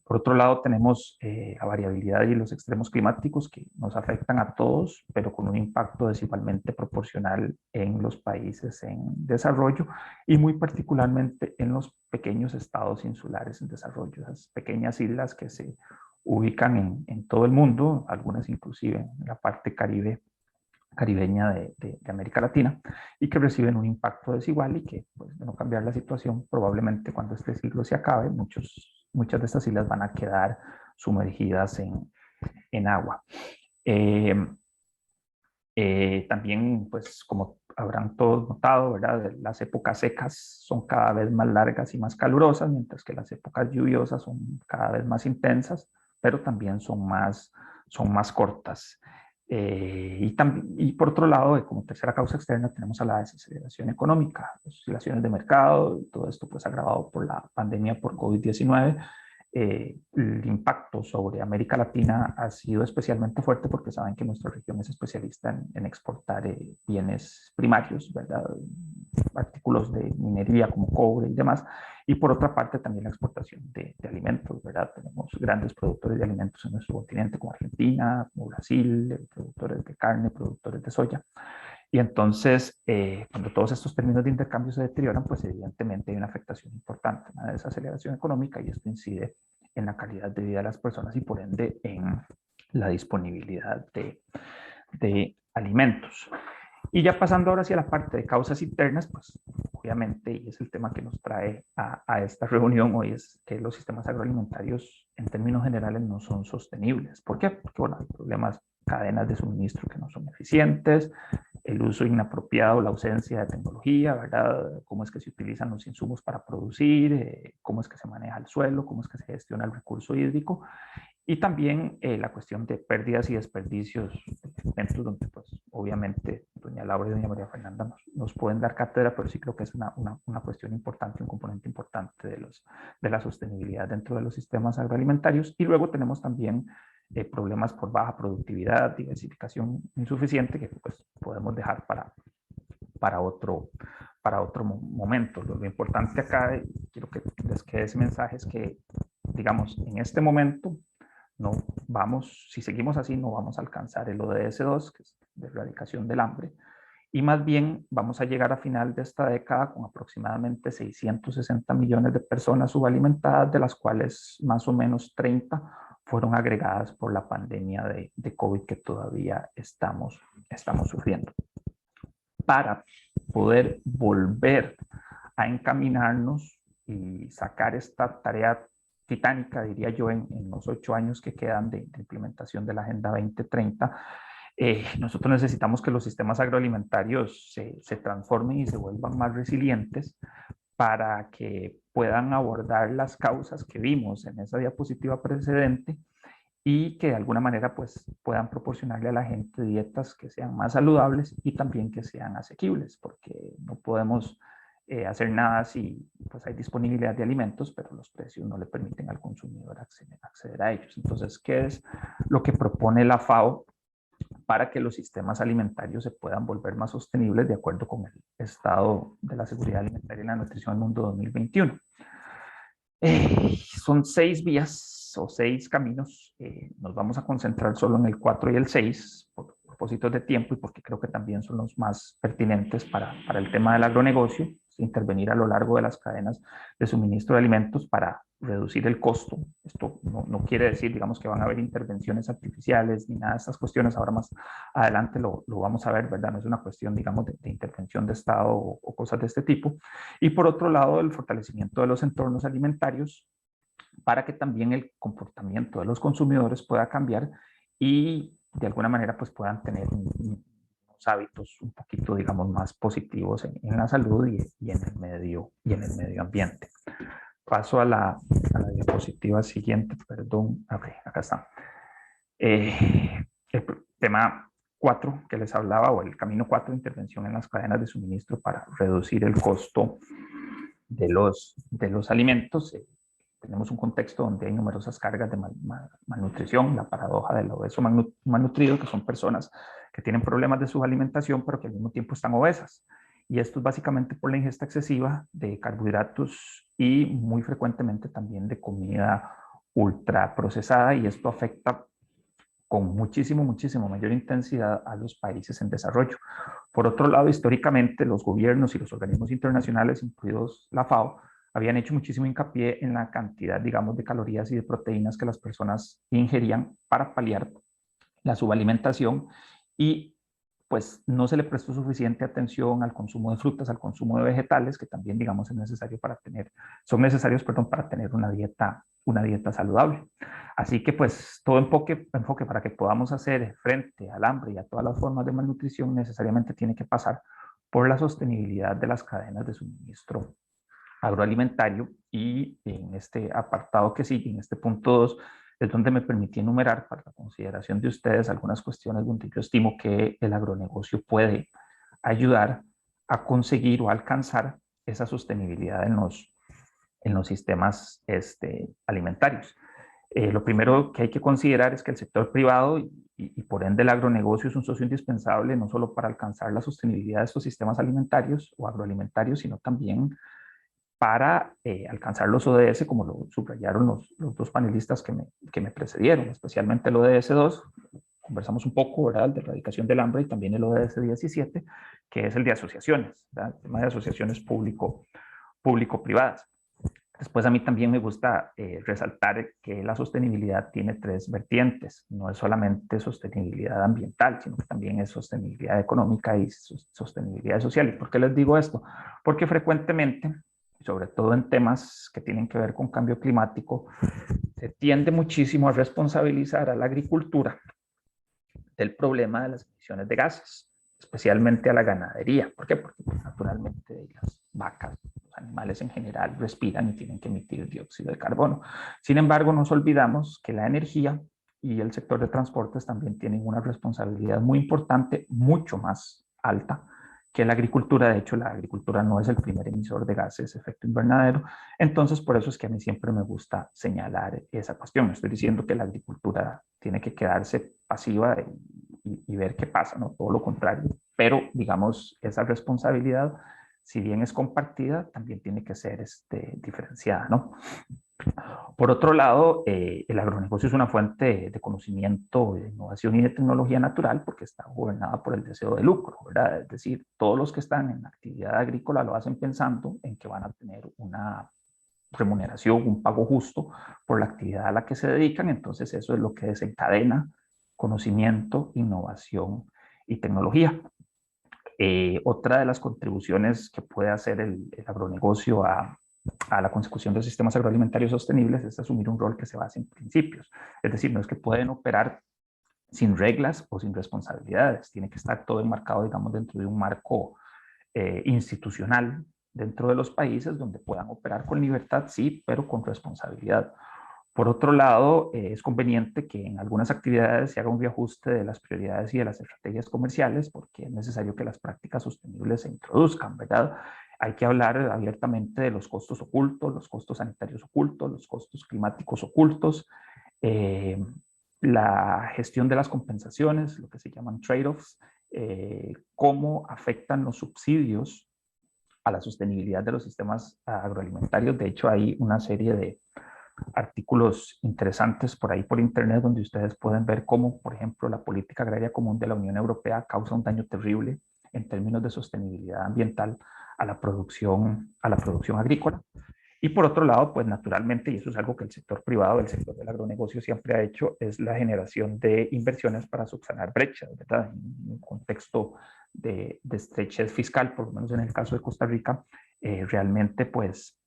Por otro lado, tenemos la variabilidad y los extremos climáticos que nos afectan a todos, pero con un impacto desigualmente proporcional en los países en desarrollo y muy particularmente en los pequeños estados insulares en desarrollo, esas pequeñas islas que se ubican en todo el mundo, algunas inclusive en la parte caribeña de América Latina, y que reciben un impacto desigual y que, pues, de no cambiar la situación, probablemente cuando este siglo se acabe, muchas de estas islas van a quedar sumergidas en agua. También, pues, como habrán todos notado, ¿verdad?, las épocas secas son cada vez más largas y más calurosas, mientras que las épocas lluviosas son cada vez más intensas, pero también son más cortas. Y por otro lado, como tercera causa externa, tenemos a la desaceleración económica, las oscilaciones de mercado, todo esto pues agravado por la pandemia por COVID-19. El impacto sobre América Latina ha sido especialmente fuerte porque saben que nuestra región es especialista en exportar bienes primarios, ¿verdad?, artículos de minería como cobre y demás, y por otra parte también la exportación de alimentos, ¿verdad? Tenemos grandes productores de alimentos en nuestro continente como Argentina, como Brasil, productores de carne, productores de soya. Y entonces, cuando todos estos términos de intercambio se deterioran, pues evidentemente hay una afectación importante, una desaceleración económica, y esto incide en la calidad de vida de las personas y por ende en la disponibilidad de alimentos. Y ya pasando ahora hacia la parte de causas internas, pues obviamente, y es el tema que nos trae a esta reunión hoy, es que los sistemas agroalimentarios en términos generales no son sostenibles. ¿Por qué? Porque, bueno, hay problemas, cadenas de suministro que no son eficientes, el uso inapropiado, la ausencia de tecnología, ¿verdad? Cómo es que se utilizan los insumos para producir, cómo es que se maneja el suelo, cómo es que se gestiona el recurso hídrico, y también la cuestión de pérdidas y desperdicios de alimentos, donde pues obviamente doña Laura y doña María Fernanda nos pueden dar cátedra, pero sí creo que es una cuestión importante, un componente importante de la sostenibilidad dentro de los sistemas agroalimentarios. Y luego tenemos también problemas por baja productividad, diversificación insuficiente, que pues podemos dejar para otro momento. Lo importante acá, y quiero que les quede ese mensaje, es que, digamos, en este momento no vamos, si seguimos así, no vamos a alcanzar el ODS 2, que es de erradicación del hambre, y más bien vamos a llegar a final de esta década con aproximadamente 660 millones de personas subalimentadas, de las cuales más o menos 30 fueron agregadas por la pandemia de COVID que todavía estamos sufriendo. Para poder volver a encaminarnos y sacar esta tarea titánica, diría yo, en los 8 años que quedan de implementación de la Agenda 2030, nosotros necesitamos que los sistemas agroalimentarios se transformen y se vuelvan más resilientes para que puedan abordar las causas que vimos en esa diapositiva precedente y que de alguna manera pues puedan proporcionarle a la gente dietas que sean más saludables y también que sean asequibles, porque no podemos hacer nada si pues hay disponibilidad de alimentos, pero los precios no le permiten al consumidor acceder a ellos. Entonces, ¿qué es lo que propone la FAO para que los sistemas alimentarios se puedan volver más sostenibles de acuerdo con el estado de la seguridad alimentaria y la nutrición del mundo 2021? Son 6 vías o 6 caminos. Nos vamos a concentrar solo en el 4 y el 6 por propósitos de tiempo y porque creo que también son los más pertinentes para el tema del agronegocio, intervenir a lo largo de las cadenas de suministro de alimentos para reducir el costo. Esto no quiere decir, digamos, que van a haber intervenciones artificiales ni nada de estas cuestiones. Ahora más adelante lo vamos a ver, ¿verdad? No es una cuestión, digamos, de intervención de Estado o cosas de este tipo. Y por otro lado, el fortalecimiento de los entornos alimentarios para que también el comportamiento de los consumidores pueda cambiar y de alguna manera pues puedan tener unos hábitos un poquito, digamos, más positivos en la salud y en el medio ambiente. Paso a la diapositiva siguiente, perdón. Ok, acá está. El tema 4 que les hablaba, o el camino 4, intervención en las cadenas de suministro para reducir el costo de los alimentos. Tenemos un contexto donde hay numerosas cargas de malnutrición, la paradoja del obeso malnutrido, que son personas que tienen problemas de su alimentación, pero que al mismo tiempo están obesas. Y esto es básicamente por la ingesta excesiva de carbohidratos y muy frecuentemente también de comida ultraprocesada, y esto afecta con muchísimo mayor intensidad a los países en desarrollo. Por otro lado, históricamente los gobiernos y los organismos internacionales, incluidos la FAO, habían hecho muchísimo hincapié en la cantidad, digamos, de calorías y de proteínas que las personas ingerían para paliar la subalimentación, y pues no se le prestó suficiente atención al consumo de frutas, al consumo de vegetales, que también, digamos, son necesarios para tener una dieta saludable. Así que pues todo enfoque para que podamos hacer frente al hambre y a todas las formas de malnutrición necesariamente tiene que pasar por la sostenibilidad de las cadenas de suministro agroalimentario. Y en este apartado que sigue, en este punto 2, es donde me permití enumerar para la consideración de ustedes algunas cuestiones donde yo estimo que el agronegocio puede ayudar a conseguir o alcanzar esa sostenibilidad en los sistemas alimentarios. Lo primero que hay que considerar es que el sector privado y por ende el agronegocio es un socio indispensable no solo para alcanzar la sostenibilidad de estos sistemas alimentarios o agroalimentarios, sino también para alcanzar los ODS, como lo subrayaron los dos panelistas que me precedieron, especialmente el ODS 2, conversamos un poco, ¿verdad?, de erradicación del hambre, y también el ODS 17, que es el de asociaciones, ¿verdad?, el tema de asociaciones público-privadas. Después, a mí también me gusta resaltar que la sostenibilidad tiene 3 vertientes. No es solamente sostenibilidad ambiental, sino que también es sostenibilidad económica y sostenibilidad social. ¿Y por qué les digo esto? Porque frecuentemente, sobre todo en temas que tienen que ver con cambio climático, se tiende muchísimo a responsabilizar a la agricultura del problema de las emisiones de gases, especialmente a la ganadería. ¿Por qué? Porque pues, naturalmente las vacas, los animales en general, respiran y tienen que emitir dióxido de carbono. Sin embargo, nos olvidamos que la energía y el sector de transportes también tienen una responsabilidad muy importante, mucho más alta que la agricultura. De hecho, la agricultura no es el primer emisor de gases de efecto invernadero. Entonces, por eso es que a mí siempre me gusta señalar esa cuestión. No estoy diciendo que la agricultura tiene que quedarse pasiva y ver qué pasa, ¿no? Todo lo contrario. Pero, digamos, esa responsabilidad, si bien es compartida, también tiene que ser diferenciada, ¿no? Por otro lado, el agronegocio es una fuente de conocimiento, de innovación y de tecnología natural, porque está gobernada por el deseo de lucro, ¿verdad? Es decir, todos los que están en la actividad agrícola lo hacen pensando en que van a tener una remuneración, un pago justo por la actividad a la que se dedican. Entonces eso es lo que desencadena conocimiento, innovación y tecnología. Otra de las contribuciones que puede hacer el agronegocio a la consecución de sistemas agroalimentarios sostenibles es asumir un rol que se basa en principios. Es decir, no es que pueden operar sin reglas o sin responsabilidades. Tiene que estar todo enmarcado, digamos, dentro de un marco institucional dentro de los países donde puedan operar con libertad, sí, pero con responsabilidad. Por otro lado, es conveniente que en algunas actividades se haga un reajuste de las prioridades y de las estrategias comerciales, porque es necesario que las prácticas sostenibles se introduzcan, ¿verdad? Hay que hablar abiertamente de los costos ocultos, los costos sanitarios ocultos, los costos climáticos ocultos, la gestión de las compensaciones, lo que se llaman trade-offs, cómo afectan los subsidios a la sostenibilidad de los sistemas agroalimentarios. De hecho, hay una serie artículos interesantes por ahí por internet donde ustedes pueden ver cómo, por ejemplo, la política agraria común de la Unión Europea causa un daño terrible en términos de sostenibilidad ambiental a la producción agrícola. Y por otro lado, pues naturalmente, y eso es algo que el sector privado, el sector del agronegocio siempre ha hecho, es la generación de inversiones para subsanar brechas, ¿verdad? En un contexto de estrechez fiscal, por lo menos en el caso de Costa Rica, realmente pues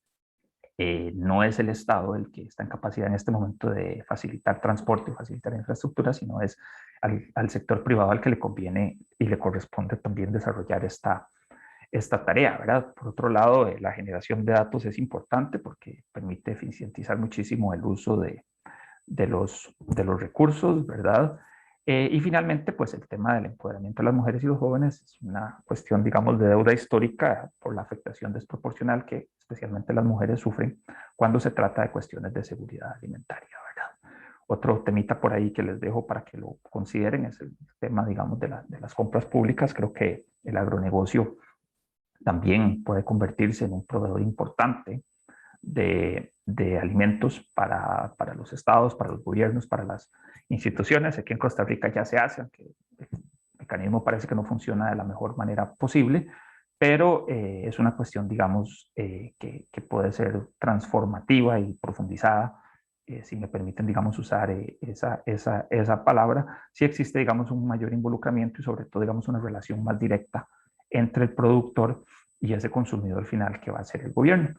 no es el Estado el que está en capacidad en este momento de facilitar transporte, facilitar infraestructura, sino es al sector privado al que le conviene y le corresponde también desarrollar esta tarea, ¿verdad? Por otro lado, la generación de datos es importante porque permite eficientizar muchísimo el uso de los recursos, ¿verdad? Y finalmente, pues el tema del empoderamiento de las mujeres y los jóvenes es una cuestión, digamos, de deuda histórica por la afectación desproporcional que especialmente las mujeres sufren cuando se trata de cuestiones de seguridad alimentaria, ¿verdad? Otro temita por ahí que les dejo para que lo consideren es el tema, digamos, de las compras públicas. Creo que el agronegocio también puede convertirse en un proveedor importante de alimentos para los estados, para los gobiernos, para las instituciones. Aquí en Costa Rica ya se hace, aunque el mecanismo parece que no funciona de la mejor manera posible, pero es una cuestión, digamos, que puede ser transformativa y profundizada, si me permiten, digamos, usar esa palabra, si existe, digamos, un mayor involucramiento y sobre todo, digamos, una relación más directa entre el productor y ese consumidor final que va a ser el gobierno.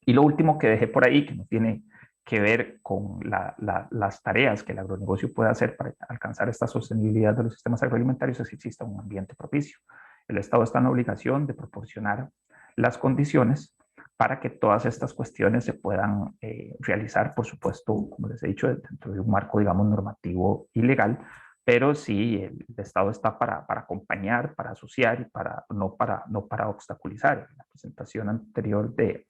Y lo último que dejé por ahí, que no tiene que ver con las tareas que el agronegocio puede hacer para alcanzar esta sostenibilidad de los sistemas agroalimentarios, es que exista un ambiente propicio. El Estado está en la obligación de proporcionar las condiciones para que todas estas cuestiones se puedan realizar, por supuesto, como les he dicho, dentro de un marco, digamos, normativo y legal, pero sí el Estado está para acompañar, para asociar y no para obstaculizar. En la presentación anterior de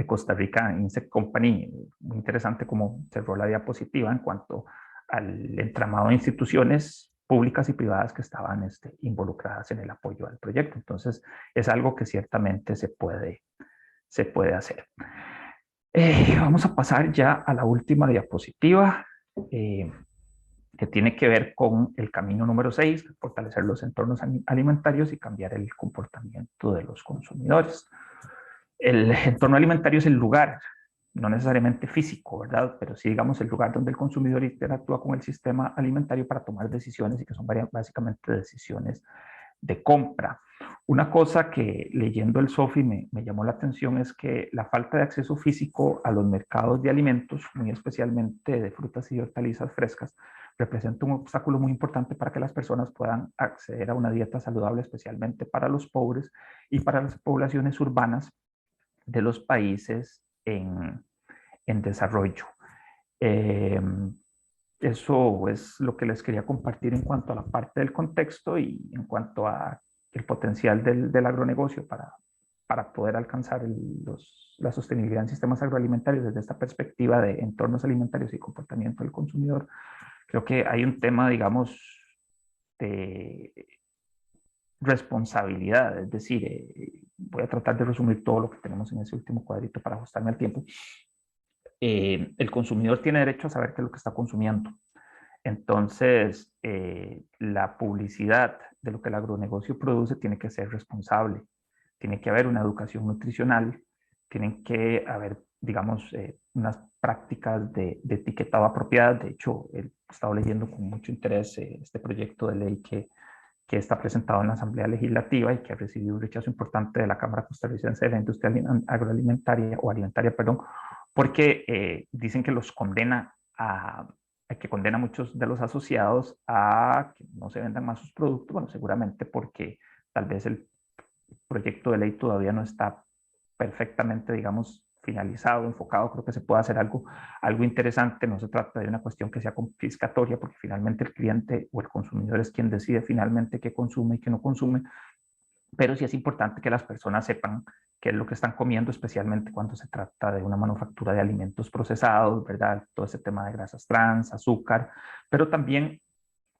Costa Rica Insect Company, muy interesante cómo cerró la diapositiva en cuanto al entramado de instituciones públicas y privadas que estaban involucradas en el apoyo al proyecto. Entonces, es algo que ciertamente se puede hacer. Vamos a pasar ya a la última diapositiva, que tiene que ver con el camino número 6, fortalecer los entornos alimentarios y cambiar el comportamiento de los consumidores. El entorno alimentario es el lugar, no necesariamente físico, ¿verdad? Pero sí, digamos, el lugar donde el consumidor interactúa con el sistema alimentario para tomar decisiones y que son básicamente decisiones de compra. Una cosa que leyendo el SOFI me llamó la atención es que la falta de acceso físico a los mercados de alimentos, muy especialmente de frutas y hortalizas frescas, representa un obstáculo muy importante para que las personas puedan acceder a una dieta saludable, especialmente para los pobres y para las poblaciones urbanas de los países en desarrollo. Eso es lo que les quería compartir en cuanto a la parte del contexto y en cuanto a el potencial del agronegocio para poder alcanzar la sostenibilidad en sistemas agroalimentarios desde esta perspectiva de entornos alimentarios y comportamiento del consumidor. Creo que hay un tema, digamos, de responsabilidad, es decir, voy a tratar de resumir todo lo que tenemos en ese último cuadrito para ajustarme al tiempo. El consumidor tiene derecho a saber qué es lo que está consumiendo. Entonces, la publicidad de lo que el agronegocio produce tiene que ser responsable. Tiene que haber una educación nutricional, tienen que haber, digamos, unas prácticas de etiquetado apropiadas. De hecho, he estado leyendo con mucho interés este proyecto de ley que está presentado en la Asamblea Legislativa y que ha recibido un rechazo importante de la Cámara Costarricense de la Industria Agroalimentaria, o alimentaria, perdón, porque dicen que los condena que condena a muchos de los asociados a que no se vendan más sus productos, bueno, seguramente porque tal vez el proyecto de ley todavía no está perfectamente, digamos, finalizado, enfocado. Creo que se puede hacer algo interesante. No se trata de una cuestión que sea confiscatoria, porque finalmente el cliente o el consumidor es quien decide finalmente qué consume y qué no consume, pero sí es importante que las personas sepan qué es lo que están comiendo, especialmente cuando se trata de una manufactura de alimentos procesados, ¿verdad? Todo ese tema de grasas trans, azúcar, pero también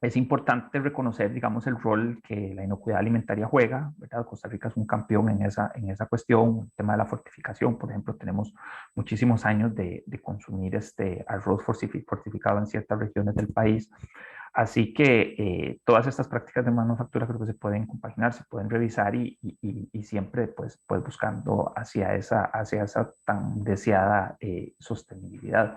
es importante reconocer, digamos, el rol que la inocuidad alimentaria juega, ¿verdad? Costa Rica es un campeón en esa cuestión. El tema de la fortificación, por ejemplo, tenemos muchísimos años de consumir arroz fortificado en ciertas regiones del país. Así que todas estas prácticas de manufactura creo que se pueden compaginar, se pueden revisar y siempre pues buscando hacia esa tan deseada sostenibilidad.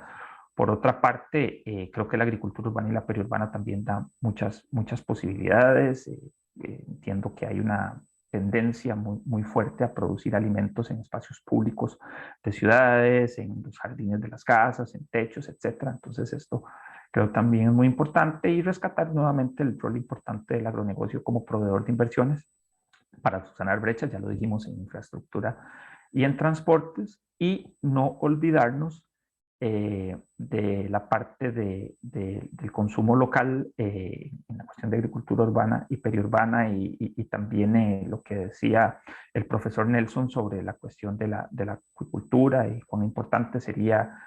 Por otra parte, creo que la agricultura urbana y la periurbana también da muchas posibilidades. Entiendo que hay una tendencia muy fuerte a producir alimentos en espacios públicos de ciudades, en los jardines de las casas, en techos, etcétera. Entonces esto creo también es muy importante, y rescatar nuevamente el rol importante del agronegocio como proveedor de inversiones para subsanar brechas, ya lo dijimos, en infraestructura y en transportes, y no olvidarnos de la parte del consumo local en la cuestión de agricultura urbana y periurbana, y también lo que decía el profesor Nelson sobre la cuestión de la acuicultura y cuán importante sería,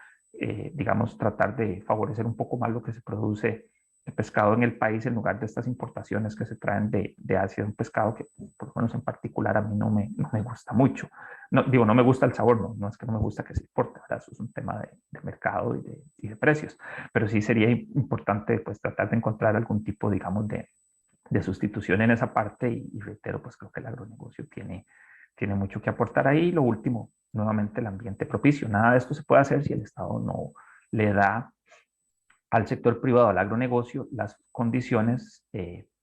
digamos, tratar de favorecer un poco más lo que se produce de pescado en el país en lugar de estas importaciones que se traen de Asia, un pescado que por lo menos en particular a mí no me gusta mucho. No, digo, no me gusta el sabor, no es que no me gusta que se importe, ¿verdad? Eso es un tema de mercado y de precios, pero sí sería importante pues tratar de encontrar algún tipo, digamos, de sustitución en esa parte, y reitero, pues creo que el agronegocio tiene mucho que aportar ahí. Lo último, nuevamente, el ambiente propicio. Nada de esto se puede hacer si el Estado no le da al sector privado, al agronegocio, las condiciones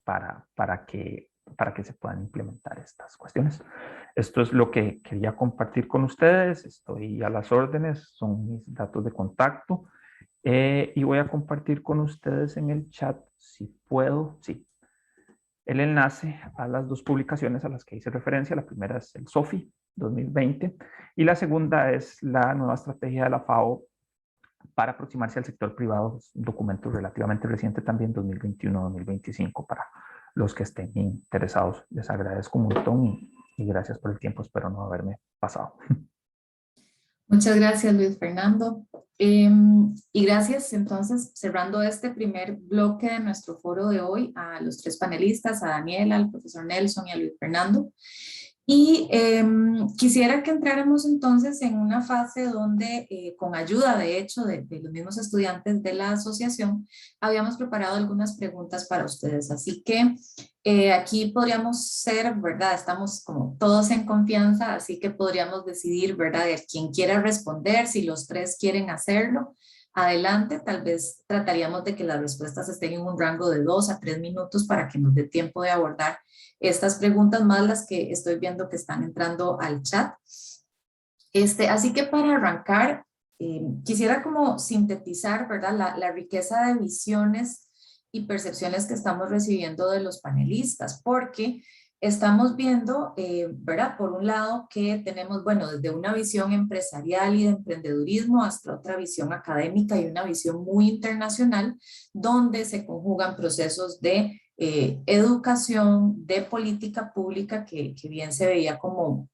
para que se puedan implementar estas cuestiones. Esto es lo que quería compartir con ustedes. Estoy a las órdenes, son mis datos de contacto, y voy a compartir con ustedes en el chat, si puedo, sí, el enlace a las dos publicaciones a las que hice referencia. La primera es el SOFI 2020 y la segunda es la nueva estrategia de la FAO para aproximarse al sector privado, es un documento relativamente reciente también, 2021-2025, para los que estén interesados. Les agradezco un montón y gracias por el tiempo, espero no haberme pasado. Muchas gracias, Luis Fernando. Y gracias, entonces, cerrando este primer bloque de nuestro foro de hoy, a los tres panelistas, a Daniela, al profesor Nelson y a Luis Fernando. Y quisiera que entráramos entonces en una fase donde, con ayuda de hecho de los mismos estudiantes de la asociación, habíamos preparado algunas preguntas para ustedes. Así que aquí podríamos ser, ¿verdad? Estamos como todos en confianza, así que podríamos decidir, ¿verdad? De quien quiera responder, si los tres quieren hacerlo. Adelante, tal vez trataríamos de que las respuestas estén en un rango de 2 a 3 minutos para que nos dé tiempo de abordar estas preguntas más las que estoy viendo que están entrando al chat. Así que para arrancar, quisiera como sintetizar, ¿verdad? La riqueza de visiones y percepciones que estamos recibiendo de los panelistas, porque estamos viendo, ¿verdad? Por un lado que tenemos, bueno, desde una visión empresarial y de emprendedurismo hasta otra visión académica y una visión muy internacional, donde se conjugan procesos de educación, de política pública, que bien se veía como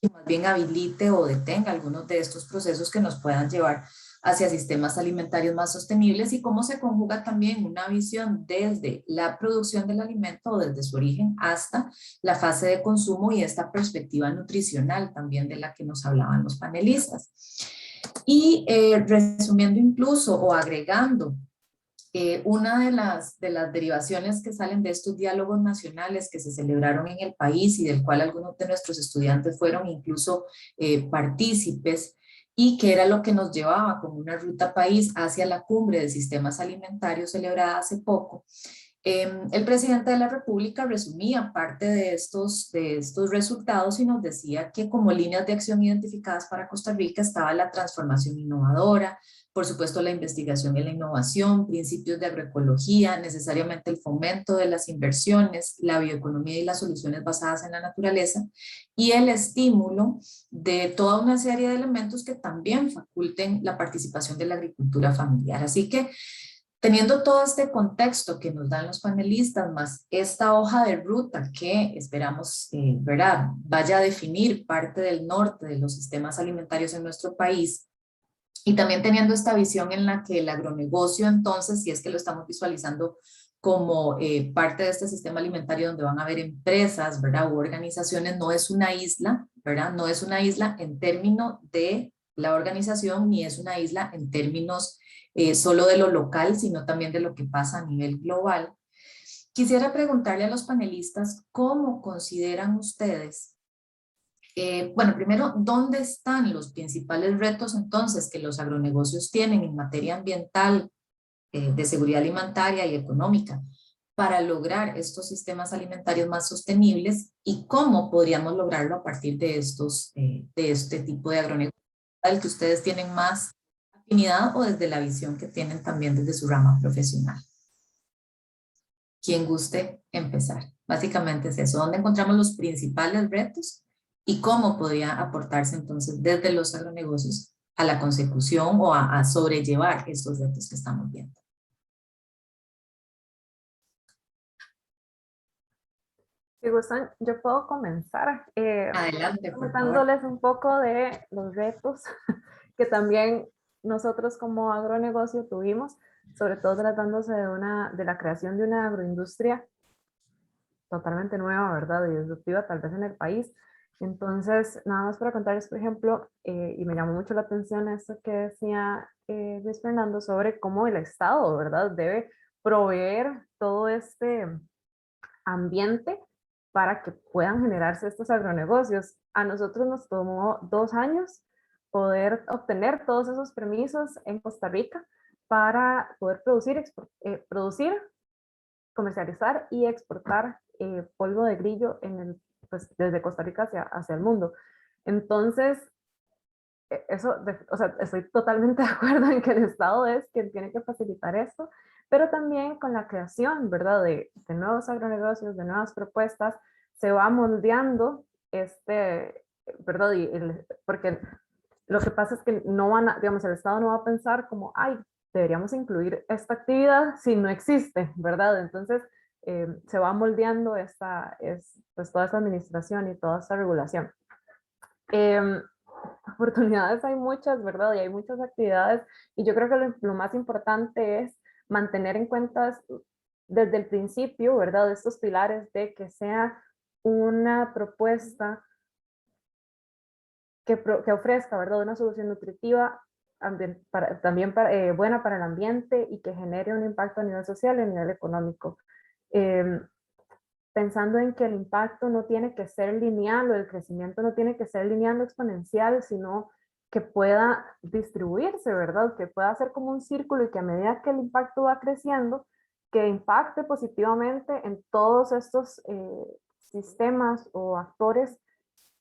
que más bien habilite o detenga algunos de estos procesos que nos puedan llevar hacia sistemas alimentarios más sostenibles, y cómo se conjuga también una visión desde la producción del alimento o desde su origen hasta la fase de consumo y esta perspectiva nutricional también de la que nos hablaban los panelistas. Y resumiendo incluso o agregando, una de las derivaciones que salen de estos diálogos nacionales que se celebraron en el país y del cual algunos de nuestros estudiantes fueron incluso partícipes, y que era lo que nos llevaba como una ruta país hacia la cumbre de sistemas alimentarios celebrada hace poco. El presidente de la República resumía parte de estos resultados y nos decía que como líneas de acción identificadas para Costa Rica estaba la transformación innovadora, por supuesto la investigación y la innovación, principios de agroecología, necesariamente el fomento de las inversiones, la bioeconomía y las soluciones basadas en la naturaleza, y el estímulo de toda una serie de elementos que también faculten la participación de la agricultura familiar. Así que, teniendo todo este contexto que nos dan los panelistas, más esta hoja de ruta que esperamos ¿verdad? Vaya a definir parte del norte de los sistemas alimentarios en nuestro país, y también teniendo esta visión en la que el agronegocio, entonces, si es que lo estamos visualizando como parte de este sistema alimentario donde van a haber empresas, ¿verdad? U organizaciones, no es una isla, ¿verdad? No es una isla en términos de la organización, ni es una isla en términos solo de lo local, sino también de lo que pasa a nivel global. Quisiera preguntarle a los panelistas, ¿cómo consideran ustedes? Bueno, primero, ¿dónde están los principales retos entonces que los agronegocios tienen en materia ambiental, de seguridad alimentaria y económica para lograr estos sistemas alimentarios más sostenibles y cómo podríamos lograrlo a partir de este tipo de agronegocio al que ustedes tienen más afinidad o desde la visión que tienen también desde su rama profesional? Quien guste empezar. Básicamente es eso, ¿dónde encontramos los principales retos y cómo podría aportarse entonces desde los agronegocios a la consecución o a sobrellevar estos retos que estamos viendo? Si gustan, yo puedo comenzar Adelante, por favor. comentándoles un poco de los retos que también nosotros como agronegocio tuvimos, sobre todo tratándose de la creación de una agroindustria totalmente nueva, ¿verdad? Y disruptiva tal vez en el país. Entonces, nada más para contarles, por ejemplo, y me llamó mucho la atención esto que decía Luis Fernando sobre cómo el Estado, ¿verdad? Debe proveer todo este ambiente para que puedan generarse estos agronegocios. A nosotros nos tomó 2 años poder obtener todos esos permisos en Costa Rica para poder producir, comercializar y exportar polvo de grillo pues, desde Costa Rica hacia el mundo. Entonces, eso, o sea, estoy totalmente de acuerdo en que el Estado es quien tiene que facilitar esto, pero también con la creación, ¿verdad?, de nuevos agronegocios, de nuevas propuestas, se va moldeando ¿verdad? Porque lo que pasa es que no digamos, el Estado no va a pensar como, ay, deberíamos incluir esta actividad si no existe, ¿verdad? Entonces, se va moldeando pues, toda esta administración y toda esta regulación. Oportunidades hay muchas, ¿verdad? Y hay muchas actividades, y yo creo que lo más importante es mantener en cuenta desde el principio, ¿verdad? Estos pilares de que sea una propuesta que ofrezca, ¿verdad? Una solución nutritiva, también buena para el ambiente y que genere un impacto a nivel social y a nivel económico. Pensando en que el impacto no tiene que ser lineal o el crecimiento no tiene que ser lineal o exponencial, sino que pueda distribuirse, ¿verdad? Que pueda ser como un círculo y que a medida que el impacto va creciendo, que impacte positivamente en todos estos sistemas o actores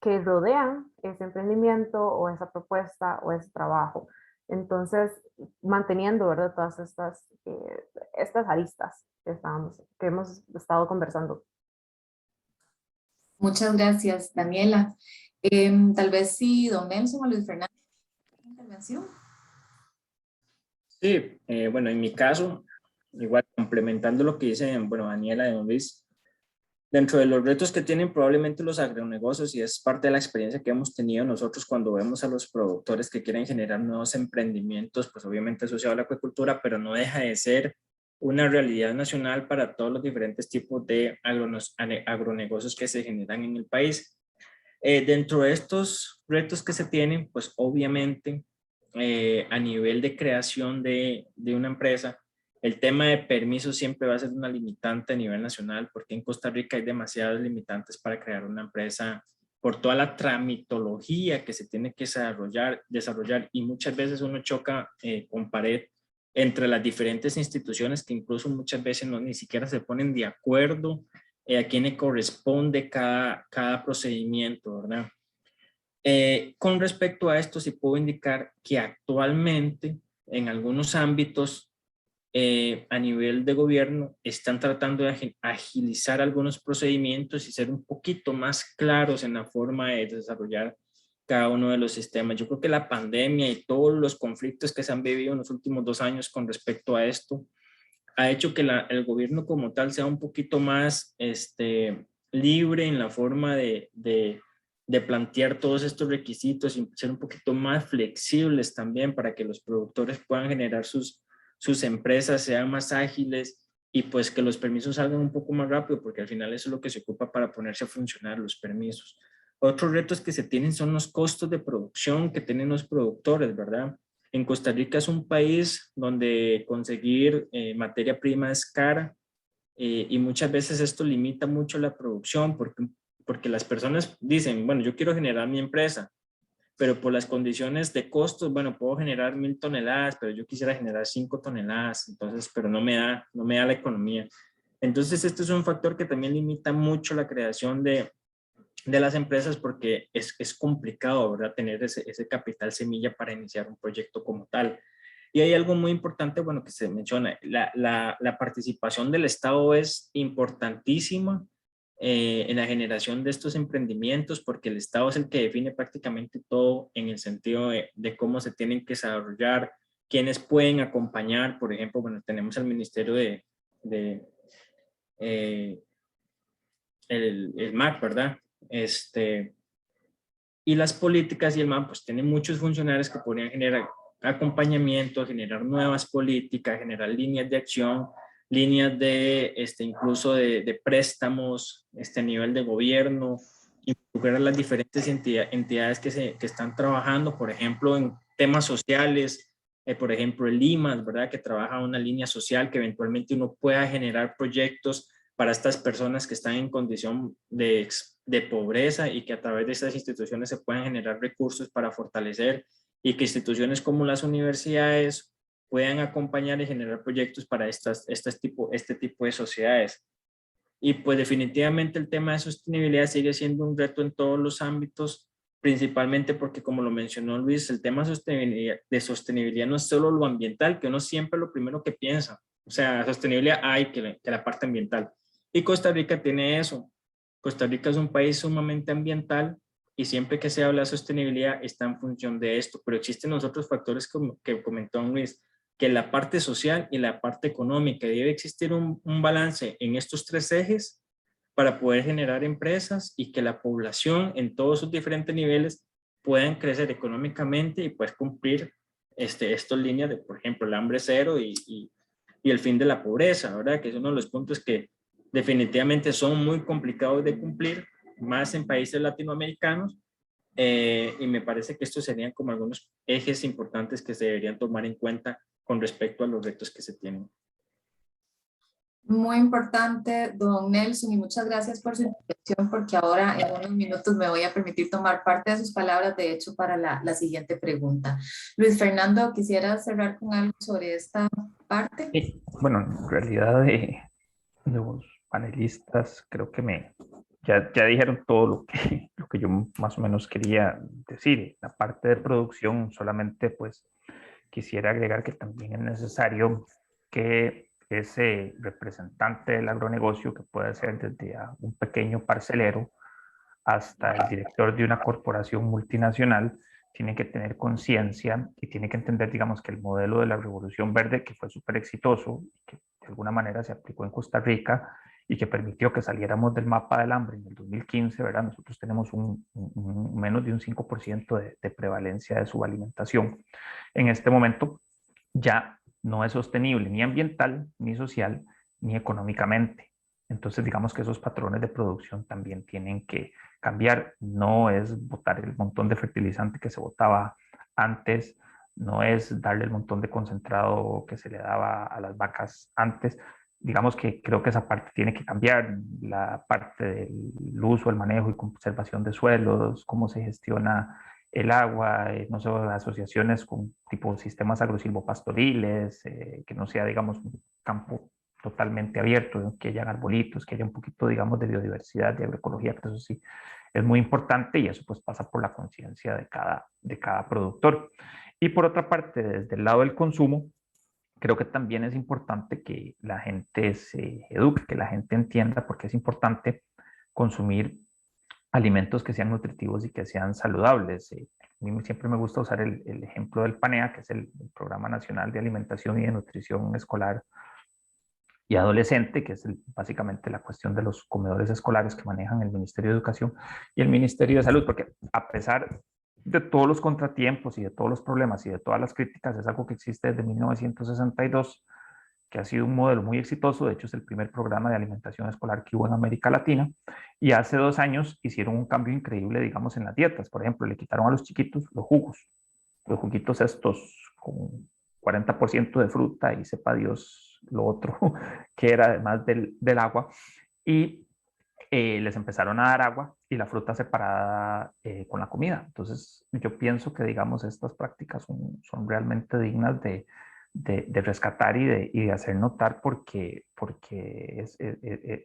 que rodean ese emprendimiento o esa propuesta o ese trabajo. Entonces, manteniendo, ¿verdad?, todas estas aristas que hemos estado conversando. Muchas gracias, Daniela. Tal vez sí, don Nelson o Luis Fernando, intervención. Sí, bueno, en mi caso, igual complementando lo que dice, bueno, Daniela y don Luis, dentro de los retos que tienen probablemente los agronegocios, y es parte de la experiencia que hemos tenido nosotros cuando vemos a los productores que quieren generar nuevos emprendimientos, pues obviamente asociado a la acuicultura, pero no deja de ser una realidad nacional para todos los diferentes tipos de agronegocios que se generan en el país. Dentro de estos retos que se tienen, pues obviamente a nivel de creación de una empresa, el tema de permisos siempre va a ser una limitante a nivel nacional, porque en Costa Rica hay demasiados limitantes para crear una empresa por toda la tramitología que se tiene que desarrollar y muchas veces uno choca con pared entre las diferentes instituciones que incluso muchas veces ni siquiera se ponen de acuerdo a quién le corresponde cada procedimiento, ¿verdad? Con respecto a esto, sí puedo indicar que actualmente en algunos ámbitos a nivel de gobierno están tratando de agilizar algunos procedimientos y ser un poquito más claros en la forma de desarrollar cada uno de los sistemas. Yo creo que la pandemia y todos los conflictos que se han vivido en los últimos 2 años con respecto a esto ha hecho que el gobierno como tal sea un poquito más libre en la forma de plantear todos estos requisitos y ser un poquito más flexibles también para que los productores puedan generar sus empresas, sean más ágiles y pues que los permisos salgan un poco más rápido, porque al final eso es lo que se ocupa para ponerse a funcionar los permisos. Otros retos que se tienen son los costos de producción que tienen los productores, ¿verdad? En Costa Rica es un país donde conseguir materia prima es cara, y muchas veces esto limita mucho la producción porque las personas dicen, bueno, yo quiero generar mi empresa, pero por las condiciones de costos, bueno, puedo generar 1000 toneladas, pero yo quisiera generar 5 toneladas, entonces, pero no me da la economía. Entonces, este es un factor que también limita mucho la creación de las empresas porque es complicado, ¿verdad? Tener ese capital semilla para iniciar un proyecto como tal. Y hay algo muy importante, bueno, que se menciona, la participación del Estado es importantísima en la generación de estos emprendimientos, porque el Estado es el que define prácticamente todo en el sentido de cómo se tienen que desarrollar, quiénes pueden acompañar. Por ejemplo, bueno, tenemos el Ministerio eh, el MAC, ¿verdad? Y las políticas y el MAP pues tienen muchos funcionarios que podrían generar acompañamiento, generar nuevas políticas, generar líneas de acción, líneas de incluso de préstamos, a nivel de gobierno, involucrar a las diferentes entidades que están trabajando, por ejemplo, en temas sociales, por ejemplo, el IMAS, ¿verdad? Que trabaja una línea social que eventualmente uno pueda generar proyectos para estas personas que están en condición de pobreza y que a través de estas instituciones se puedan generar recursos para fortalecer y que instituciones como las universidades puedan acompañar y generar proyectos para este tipo de sociedades. Y pues definitivamente el tema de sostenibilidad sigue siendo un reto en todos los ámbitos, principalmente porque, como lo mencionó Luis, el tema de sostenibilidad no es solo lo ambiental, que uno siempre lo primero que piensa. O sea, sostenibilidad hay que la parte ambiental. Y Costa Rica tiene eso. Costa Rica es un país sumamente ambiental y siempre que se habla de sostenibilidad está en función de esto, pero existen los otros factores que comentó Luis, que la parte social y la parte económica, debe existir un balance en estos tres ejes para poder generar empresas y que la población en todos sus diferentes niveles puedan crecer económicamente y pues cumplir estas líneas de, por ejemplo, el hambre cero y el fin de la pobreza, ¿verdad? Que es uno de los puntos que definitivamente son muy complicados de cumplir, más en países latinoamericanos, y me parece que estos serían como algunos ejes importantes que se deberían tomar en cuenta con respecto a los retos que se tienen. Muy importante, don Nelson, y muchas gracias por su intervención, porque ahora en unos minutos me voy a permitir tomar parte de sus palabras, de hecho, para la siguiente pregunta. Luis Fernando, ¿quisiera cerrar con algo sobre esta parte? Sí. Bueno, en realidad los panelistas creo que ya dijeron todo lo que yo más o menos quería decir. La parte de producción solamente pues quisiera agregar que también es necesario que ese representante del agronegocio, que puede ser desde un pequeño parcelero hasta el director de una corporación multinacional, tiene que tener conciencia y tiene que entender, digamos, que el modelo de la Revolución Verde, que fue súper exitoso, que de alguna manera se aplicó en Costa Rica y que permitió que saliéramos del mapa del hambre en el 2015, ¿verdad? Nosotros tenemos menos de un 5% de prevalencia de subalimentación. En este momento ya no es sostenible ni ambiental, ni social, ni económicamente. Entonces, digamos que esos patrones de producción también tienen que cambiar. No es botar el montón de fertilizante que se botaba antes, no es darle el montón de concentrado que se le daba a las vacas antes. Digamos que creo que esa parte tiene que cambiar, la parte del uso, el manejo y conservación de suelos, cómo se gestiona el agua, no sé, asociaciones con tipo sistemas agrosilvopastoriles, que no sea, digamos, un campo totalmente abierto, que hayan arbolitos, que haya un poquito, digamos, de biodiversidad, de agroecología, que eso sí es muy importante y eso pues pasa por la conciencia de cada productor. Y por otra parte, desde el lado del consumo, creo que también es importante que la gente se eduque, que la gente entienda por qué es importante consumir alimentos que sean nutritivos y que sean saludables. A mí siempre me gusta usar el ejemplo del PANEA, que es el Programa Nacional de Alimentación y de Nutrición Escolar y Adolescente, que es básicamente la cuestión de los comedores escolares que manejan el Ministerio de Educación y el Ministerio de Salud, porque a pesar de todos los contratiempos y de todos los problemas y de todas las críticas, es algo que existe desde 1962 que ha sido un modelo muy exitoso. De hecho, es el primer programa de alimentación escolar que hubo en América Latina. Y hace 2 años hicieron un cambio increíble, digamos, en las dietas. Por ejemplo, le quitaron a los chiquitos los jugos, los juguitos estos con 40% de fruta y sepa Dios lo otro, que era además del agua. Y les empezaron a dar agua y la fruta separada con la comida. Entonces, yo pienso que, digamos, estas prácticas son realmente dignas de rescatar y de hacer notar porque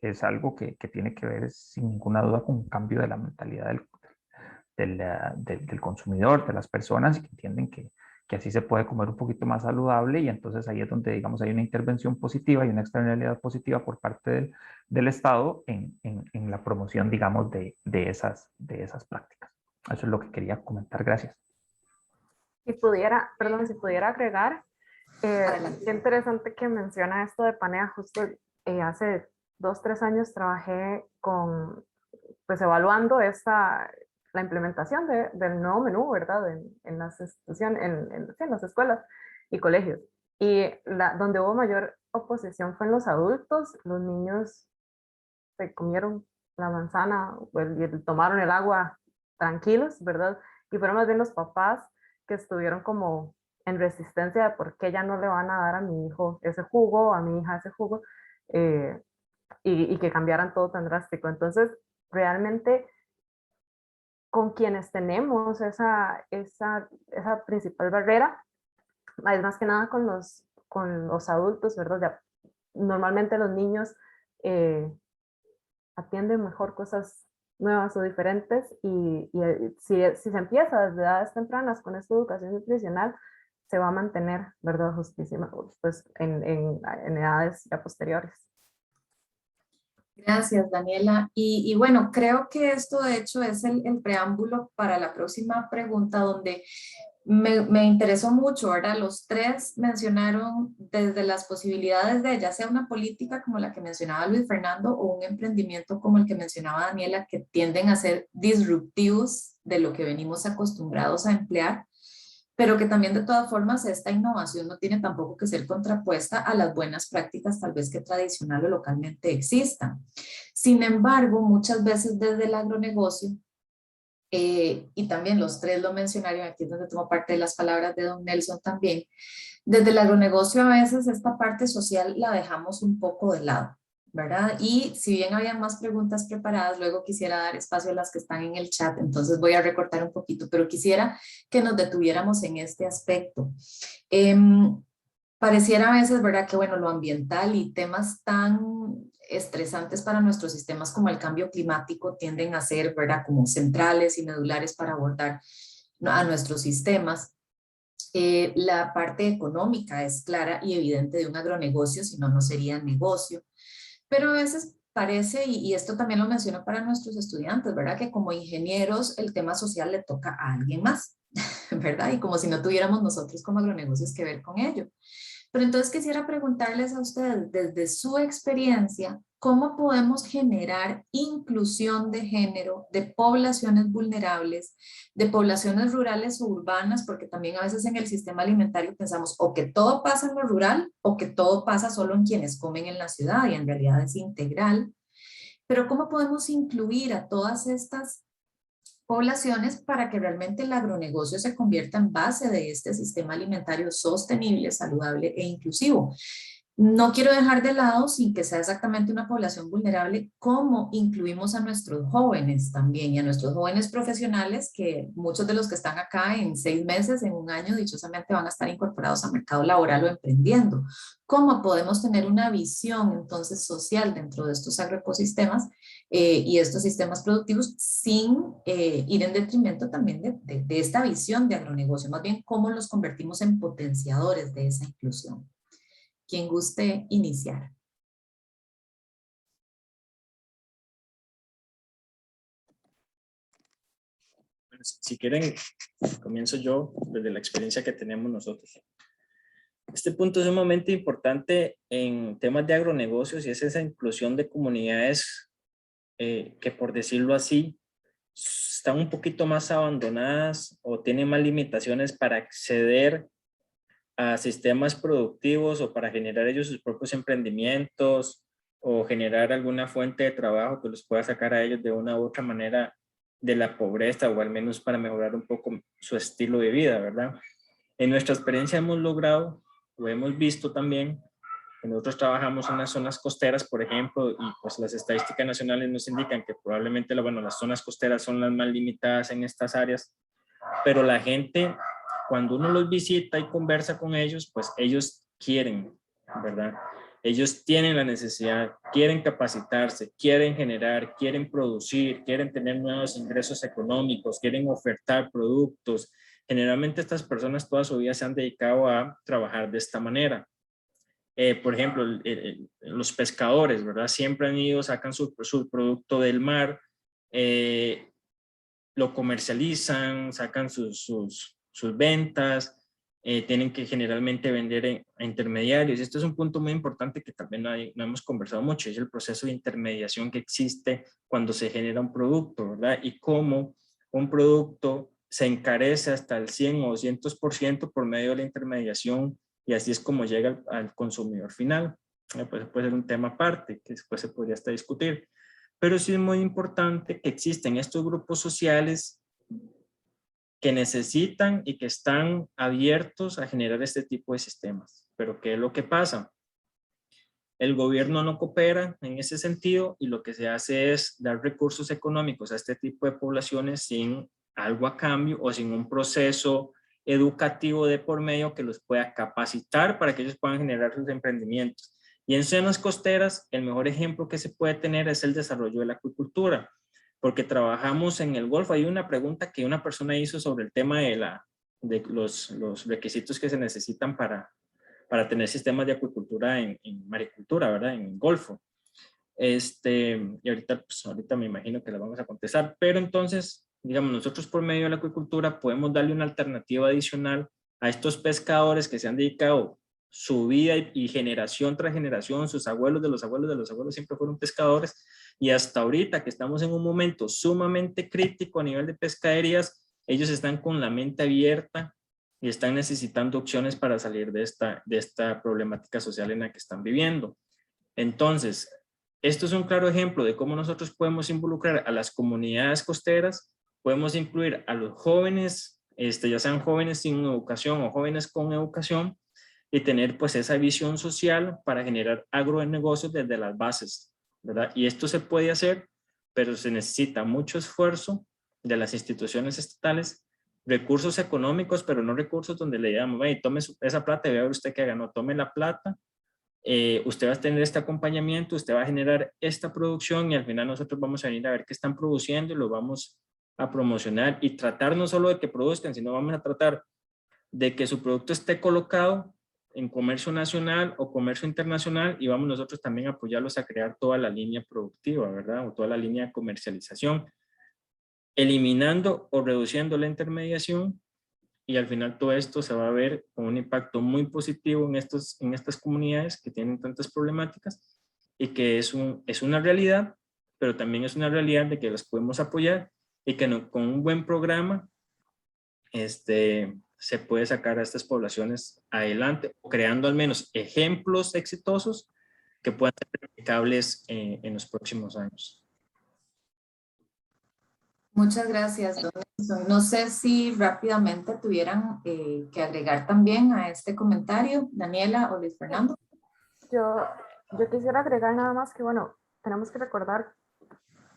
es algo que tiene que ver sin ninguna duda con un cambio de la mentalidad del consumidor, de las personas, que entienden que así se puede comer un poquito más saludable, y entonces ahí es donde, digamos, hay una intervención positiva y una externalidad positiva por parte del Estado en la promoción, digamos, de esas prácticas. Eso es lo que quería comentar. Gracias. Si pudiera, perdón, si pudiera agregar, qué interesante que menciona esto de Panea. Justo hace 2, 3 años trabajé pues evaluando la implementación del nuevo menú, ¿verdad? En las instituciones, sí, en las escuelas y colegios. Y donde hubo mayor oposición fue en los adultos. Los niños se comieron la manzana y tomaron el agua tranquilos, ¿verdad? Y fueron más bien los papás que estuvieron como en resistencia de por qué ya no le van a dar a mi hijo ese jugo, a mi hija ese jugo, y que cambiaran todo tan drástico. Entonces, realmente, con quienes tenemos esa principal barrera, es más que nada con los adultos, ¿verdad? Ya, normalmente los niños atienden mejor cosas nuevas o diferentes, y si se empieza desde edades tempranas con esta educación nutricional, se va a mantener, ¿verdad? Justísima, pues en edades ya posteriores. Gracias, Daniela. Y bueno, creo que esto de hecho es el preámbulo para la próxima pregunta, donde me interesó mucho, ¿verdad? Los tres mencionaron desde las posibilidades de ya sea una política como la que mencionaba Luis Fernando o un emprendimiento como el que mencionaba Daniela, que tienden a ser disruptivos de lo que venimos acostumbrados a emplear, pero que también de todas formas esta innovación no tiene tampoco que ser contrapuesta a las buenas prácticas tal vez que tradicional o localmente existan. Sin embargo, muchas veces desde el agronegocio, y también los tres lo mencionaron, aquí es donde tomo parte de las palabras de don Nelson también, desde el agronegocio a veces esta parte social la dejamos un poco de lado, ¿verdad? Y si bien habían más preguntas preparadas, luego quisiera dar espacio a las que están en el chat, entonces voy a recortar un poquito, pero quisiera que nos detuviéramos en este aspecto. Pareciera a veces, ¿verdad?, que bueno, lo ambiental y temas tan estresantes para nuestros sistemas como el cambio climático tienden a ser, ¿verdad?, como centrales y medulares para abordar a nuestros sistemas. La parte económica es clara y evidente de un agronegocio, si no, no sería negocio. Pero a veces parece, y esto también lo menciono para nuestros estudiantes, ¿verdad?, que como ingenieros el tema social le toca a alguien más, ¿verdad? Y como si no tuviéramos nosotros como agronegocios que ver con ello. Pero entonces quisiera preguntarles a ustedes, desde su experiencia, ¿cómo podemos generar inclusión de género de poblaciones vulnerables, de poblaciones rurales o urbanas? Porque también a veces en el sistema alimentario pensamos o que todo pasa en lo rural o que todo pasa solo en quienes comen en la ciudad, y en realidad es integral. Pero ¿cómo podemos incluir a todas estas poblaciones para que realmente el agronegocio se convierta en base de este sistema alimentario sostenible, saludable e inclusivo? No quiero dejar de lado, sin que sea exactamente una población vulnerable, cómo incluimos a nuestros jóvenes también, y a nuestros jóvenes profesionales, que muchos de los que están acá en 6 meses, en un año, dichosamente van a estar incorporados al mercado laboral o emprendiendo. ¿Cómo podemos tener una visión entonces social dentro de estos agroecosistemas y estos sistemas productivos sin ir en detrimento también de esta visión de agronegocio? Más bien, ¿cómo los convertimos en potenciadores de esa inclusión? Quien guste iniciar. Bueno, si quieren, comienzo yo desde la experiencia que tenemos nosotros. Este punto es sumamente importante en temas de agronegocios, y es esa inclusión de comunidades que, por decirlo así, están un poquito más abandonadas o tienen más limitaciones para acceder a sistemas productivos o para generar ellos sus propios emprendimientos o generar alguna fuente de trabajo que los pueda sacar a ellos de una u otra manera de la pobreza, o al menos para mejorar un poco su estilo de vida, ¿verdad? En nuestra experiencia hemos logrado, o hemos visto también, que nosotros trabajamos en las zonas costeras, por ejemplo, y pues las estadísticas nacionales nos indican que probablemente, bueno, las zonas costeras son las más limitadas en estas áreas, pero la gente, cuando uno los visita y conversa con ellos, pues ellos quieren, ¿verdad? Ellos tienen la necesidad, quieren capacitarse, quieren generar, quieren producir, quieren tener nuevos ingresos económicos, quieren ofertar productos. Generalmente estas personas toda su vida se han dedicado a trabajar de esta manera. Por ejemplo, los pescadores, ¿verdad? Siempre han ido, sacan su producto del mar, lo comercializan, sacan sus ventas, tienen que generalmente vender a intermediarios. Esto es un punto muy importante que también no hemos conversado mucho, es el proceso de intermediación que existe cuando se genera un producto, ¿verdad? Y cómo un producto se encarece hasta el 100 o 200% por medio de la intermediación, y así es como llega al consumidor final. Pues puede ser un tema aparte que después se podría hasta discutir. Pero sí es muy importante que existen estos grupos sociales que necesitan y que están abiertos a generar este tipo de sistemas. Pero ¿qué es lo que pasa? El gobierno no coopera en ese sentido, y lo que se hace es dar recursos económicos a este tipo de poblaciones sin algo a cambio o sin un proceso educativo de por medio que los pueda capacitar para que ellos puedan generar sus emprendimientos. Y en zonas costeras, el mejor ejemplo que se puede tener es el desarrollo de la acuicultura, porque trabajamos en el Golfo. Hay una pregunta que una persona hizo sobre el tema de los requisitos que se necesitan para tener sistemas de acuicultura en maricultura, ¿verdad? En el Golfo. Y ahorita me imagino que la vamos a contestar, pero entonces, digamos, nosotros por medio de la acuicultura podemos darle una alternativa adicional a estos pescadores que se han dedicado su vida y generación tras generación, sus abuelos de los abuelos de los abuelos siempre fueron pescadores, y hasta ahorita que estamos en un momento sumamente crítico a nivel de pescaderías, ellos están con la mente abierta y están necesitando opciones para salir de esta problemática social en la que están viviendo. Entonces, esto es un claro ejemplo de cómo nosotros podemos involucrar a las comunidades costeras, podemos incluir a los jóvenes, ya sean jóvenes sin educación o jóvenes con educación, y tener pues esa visión social para generar agronegocios desde las bases, ¿verdad? Y esto se puede hacer, pero se necesita mucho esfuerzo de las instituciones estatales, recursos económicos, pero no recursos donde le digamos, hey, tome esa plata y vea usted qué ganó, tome la plata, usted va a tener este acompañamiento, usted va a generar esta producción, y al final nosotros vamos a venir a ver qué están produciendo y lo vamos a promocionar y tratar no solo de que produzcan, sino vamos a tratar de que su producto esté colocado en comercio nacional o comercio internacional, y vamos nosotros también a apoyarlos a crear toda la línea productiva, ¿verdad? O toda la línea de comercialización, eliminando o reduciendo la intermediación, y al final todo esto se va a ver con un impacto muy positivo en estas comunidades que tienen tantas problemáticas, y que es una realidad, pero también es una realidad de que las podemos apoyar, y que con un buen programa se puede sacar a estas poblaciones adelante, creando al menos ejemplos exitosos que puedan ser replicables en los próximos años. Muchas gracias, don Nelson. No sé si rápidamente tuvieran que agregar también a este comentario, Daniela o Luis Fernando. Yo quisiera agregar nada más que, bueno, tenemos que recordar,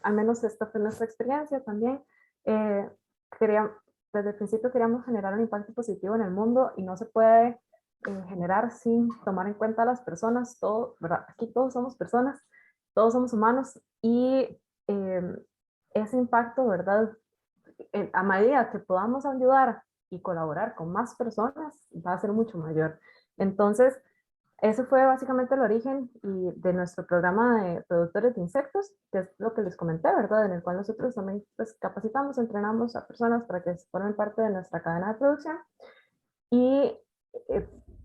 al menos esta fue nuestra experiencia también, desde el principio queríamos generar un impacto positivo en el mundo, y no se puede generar sin tomar en cuenta a las personas, ¿verdad? Aquí todos somos personas, todos somos humanos, y ese impacto, ¿verdad? A medida que podamos ayudar y colaborar con más personas, va a ser mucho mayor. Entonces, ese fue básicamente el origen de nuestro programa de productores de insectos, que es lo que les comenté, ¿verdad? En el cual nosotros también pues, capacitamos, entrenamos a personas para que formen parte de nuestra cadena de producción. Y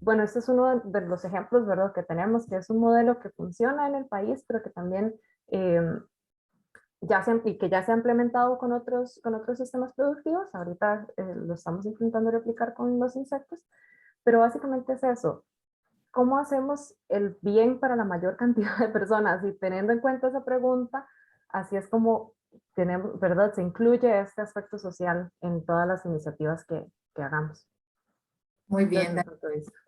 bueno, este es uno de los ejemplos, ¿verdad? Que tenemos, que es un modelo que funciona en el país, pero que también ya se ha implementado con otros sistemas productivos. Ahorita lo estamos intentando replicar con los insectos, pero básicamente es eso. ¿Cómo hacemos el bien para la mayor cantidad de personas? Y teniendo en cuenta esa pregunta, así es como tenemos, ¿verdad? Se incluye este aspecto social en todas las iniciativas que hagamos. Muy Desde bien, mi punto de vista.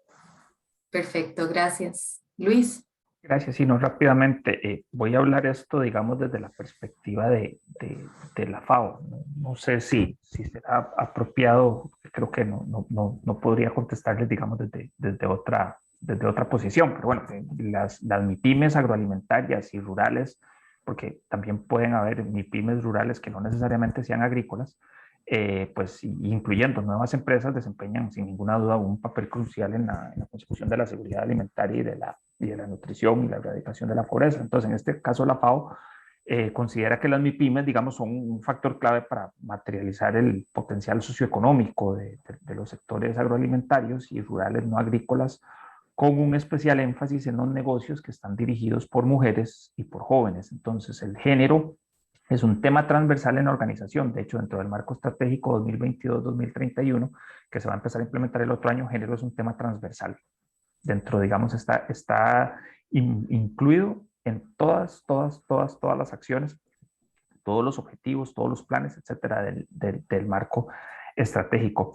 perfecto, gracias. Luis. Gracias. Y no, rápidamente, voy a hablar esto, digamos, desde la perspectiva de la FAO. No sé si será apropiado, creo que no podría contestarles, digamos, desde otra posición, pero bueno, las MIPYMES agroalimentarias y rurales, porque también pueden haber MIPYMES rurales que no necesariamente sean agrícolas, pues incluyendo nuevas empresas, desempeñan sin ninguna duda un papel crucial en la consecución de la seguridad alimentaria y de la nutrición y la erradicación de la pobreza. Entonces, en este caso, la FAO considera que las MIPYMES, digamos, son un factor clave para materializar el potencial socioeconómico de los sectores agroalimentarios y rurales no agrícolas, con un especial énfasis en los negocios que están dirigidos por mujeres y por jóvenes. Entonces, el género es un tema transversal en la organización. De hecho, dentro del marco estratégico 2022-2031, que se va a empezar a implementar el otro año, género es un tema transversal. Dentro, digamos, está incluido en todas las acciones, todos los objetivos, todos los planes, etcétera, del marco estratégico,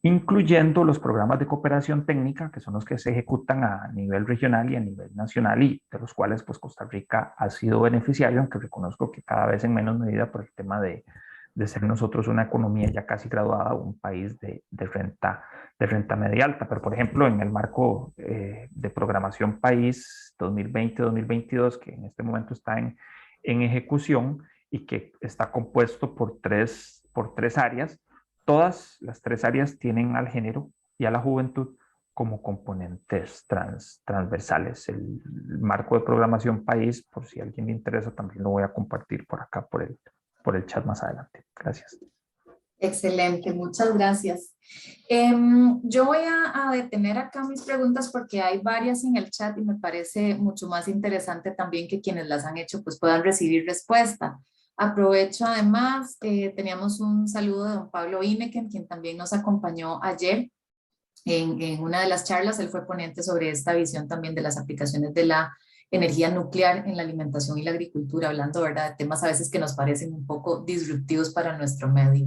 incluyendo los programas de cooperación técnica, que son los que se ejecutan a nivel regional y a nivel nacional, y de los cuales pues Costa Rica ha sido beneficiario, aunque reconozco que cada vez en menos medida por el tema de ser nosotros una economía ya casi graduada, un país de renta media alta. Pero, por ejemplo, en el marco de programación país 2020-2022, que en este momento está en ejecución y que está compuesto por tres áreas, todas las tres áreas tienen al género y a la juventud como componentes transversales. El marco de programación país, por si a alguien le interesa, también lo voy a compartir por acá, por el chat más adelante. Gracias. Excelente, muchas gracias. Yo voy a detener acá mis preguntas porque hay varias en el chat y me parece mucho más interesante también que quienes las han hecho pues puedan recibir respuesta. Aprovecho además, teníamos un saludo de don Pablo Ineken, quien también nos acompañó ayer en una de las charlas. Él fue ponente sobre esta visión también de las aplicaciones de la energía nuclear en la alimentación y la agricultura, hablando, ¿verdad?, de temas a veces que nos parecen un poco disruptivos para nuestro medio.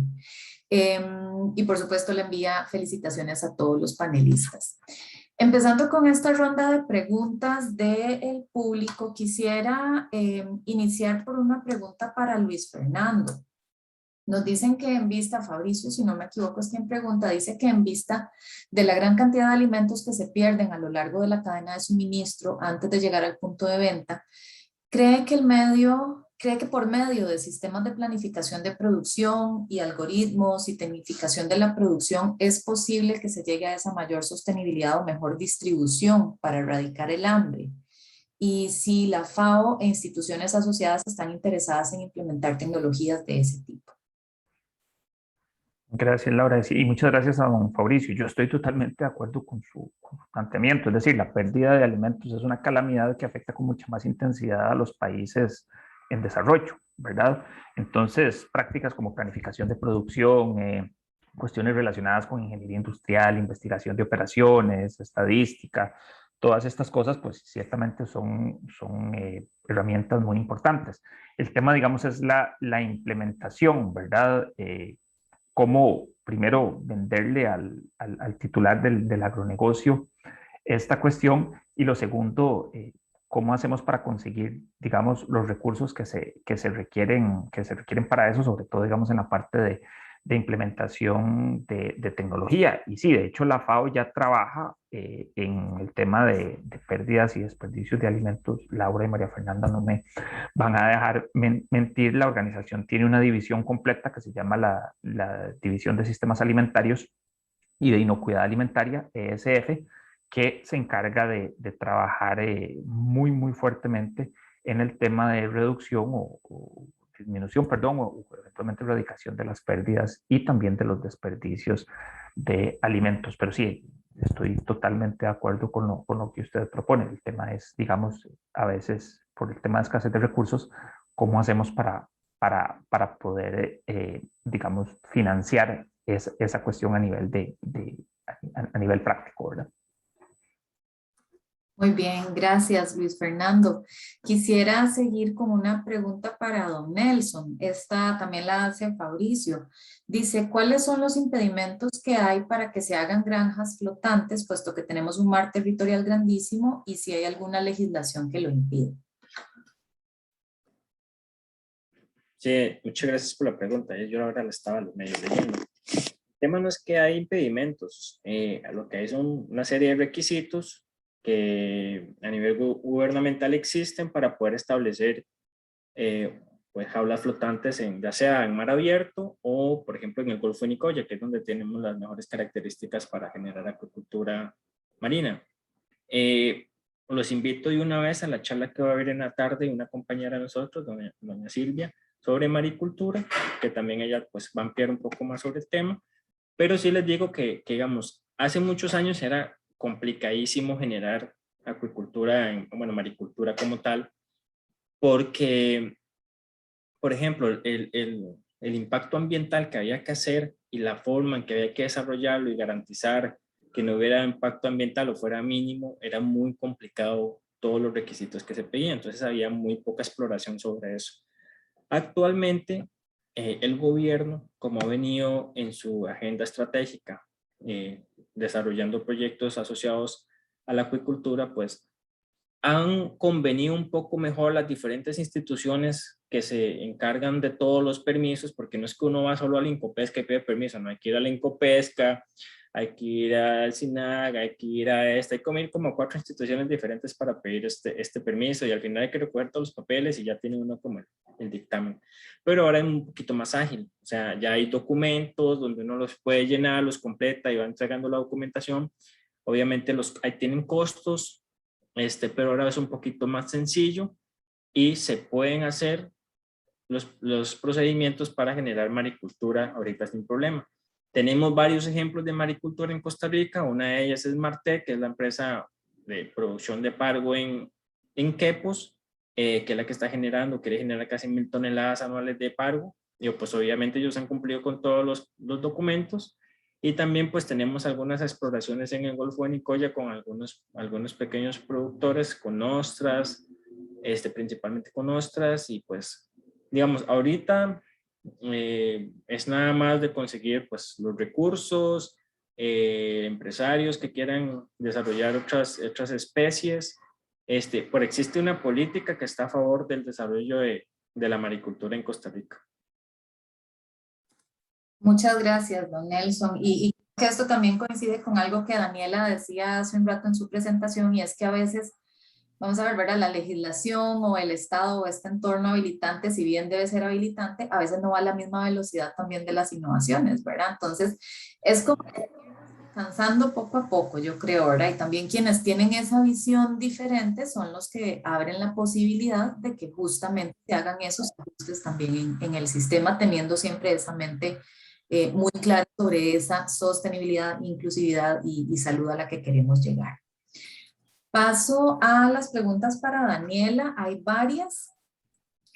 Y por supuesto le envía felicitaciones a todos los panelistas. Empezando con esta ronda de preguntas del público, quisiera iniciar por una pregunta para Luis Fernando. Nos dicen que en vista, Fabricio, si no me equivoco es quien pregunta, dice que en vista de la gran cantidad de alimentos que se pierden a lo largo de la cadena de suministro antes de llegar al punto de venta, ¿cree que por medio de sistemas de planificación de producción y algoritmos y tecnificación de la producción es posible que se llegue a esa mayor sostenibilidad o mejor distribución para erradicar el hambre? Y si la FAO e instituciones asociadas están interesadas en implementar tecnologías de ese tipo. Gracias, Laura. Y muchas gracias a don Fabricio. Yo estoy totalmente de acuerdo con su planteamiento. Es decir, la pérdida de alimentos es una calamidad que afecta con mucha más intensidad a los países en desarrollo, ¿verdad? Entonces, prácticas como planificación de producción, cuestiones relacionadas con ingeniería industrial, investigación de operaciones, estadística, todas estas cosas, pues ciertamente son herramientas muy importantes. El tema, digamos, es la implementación, ¿verdad? Cómo primero venderle al titular del agronegocio esta cuestión, y lo segundo, cómo hacemos para conseguir, digamos, los recursos que se requieren para eso, sobre todo, digamos, en la parte de implementación de tecnología. Y sí, de hecho, la FAO ya trabaja en el tema de pérdidas y desperdicios de alimentos. Laura y María Fernanda no me van a dejar mentir. La organización tiene una división completa que se llama la División de Sistemas Alimentarios y de Inocuidad Alimentaria, ESF, que se encarga de trabajar muy fuertemente en el tema de reducción o disminución, perdón, o eventualmente erradicación de las pérdidas y también de los desperdicios de alimentos. Pero sí, estoy totalmente de acuerdo con lo que usted propone. El tema es, digamos, a veces por el tema de escasez de recursos, ¿cómo hacemos para poder, digamos, financiar esa cuestión a nivel nivel práctico, ¿verdad? Muy bien, gracias Luis Fernando. Quisiera seguir con una pregunta para don Nelson. Esta también la hace Fabricio. Dice, ¿cuáles son los impedimentos que hay para que se hagan granjas flotantes, puesto que tenemos un mar territorial grandísimo y si hay alguna legislación que lo impide? Sí, muchas gracias por la pregunta. Yo ahora la estaba medio leyendo. El tema no es que hay impedimentos, lo que hay son una serie de requisitos que a nivel gubernamental existen para poder establecer pues jaulas flotantes ya sea en mar abierto o por ejemplo en el Golfo de Nicoya, que es donde tenemos las mejores características para generar acuicultura marina. Los invito de una vez a la charla que va a haber en la tarde una compañera de nosotros, doña Silvia, sobre maricultura, que también ella pues va a ampliar un poco más sobre el tema, pero sí les digo que digamos, hace muchos años era complicadísimo generar acuicultura, bueno, maricultura como tal, porque, por ejemplo, el impacto ambiental que había que hacer y la forma en que había que desarrollarlo y garantizar que no hubiera impacto ambiental o fuera mínimo, era muy complicado todos los requisitos que se pedían, entonces había muy poca exploración sobre eso. Actualmente, el gobierno, como ha venido en su agenda estratégica, desarrollando proyectos asociados a la acuicultura, pues han convenido un poco mejor las diferentes instituciones que se encargan de todos los permisos, porque no es que uno va solo al Incopesca y pide permiso, no, hay que ir a la Incopesca, hay que ir al SINAG, hay que ir a hay que ir como 4 instituciones diferentes para pedir este permiso y al final hay que recoger todos los papeles y ya tiene uno como el dictamen. Pero ahora es un poquito más ágil, o sea, ya hay documentos donde uno los puede llenar, los completa y va entregando la documentación. Obviamente ahí tienen costos, pero ahora es un poquito más sencillo y se pueden hacer los procedimientos para generar maricultura ahorita sin problema. Tenemos varios ejemplos de maricultura en Costa Rica, una de ellas es Martec, que es la empresa de producción de pargo en quepos, que es la que está generando, quiere generar casi 1000 toneladas anuales de pargo, y pues obviamente ellos han cumplido con todos los documentos, y también pues tenemos algunas exploraciones en el Golfo de Nicoya con algunos pequeños productores, con ostras, principalmente con ostras, y pues digamos ahorita es nada más de conseguir pues los recursos, empresarios que quieran desarrollar otras especies, pero existe una política que está a favor del desarrollo de la maricultura en Costa Rica. Muchas gracias, don Nelson. Y que esto también coincide con algo que Daniela decía hace un rato en su presentación, y es que a veces, vamos a ver, ¿verdad? La legislación o el Estado o este entorno habilitante, si bien debe ser habilitante, a veces no va a la misma velocidad también de las innovaciones, ¿verdad? Entonces, es como avanzando poco a poco, yo creo, ¿verdad? Y también quienes tienen esa visión diferente son los que abren la posibilidad de que justamente se hagan esos ajustes también en el sistema, teniendo siempre esa mente muy clara sobre esa sostenibilidad, inclusividad y salud a la que queremos llegar. Paso a las preguntas para Daniela, hay varias.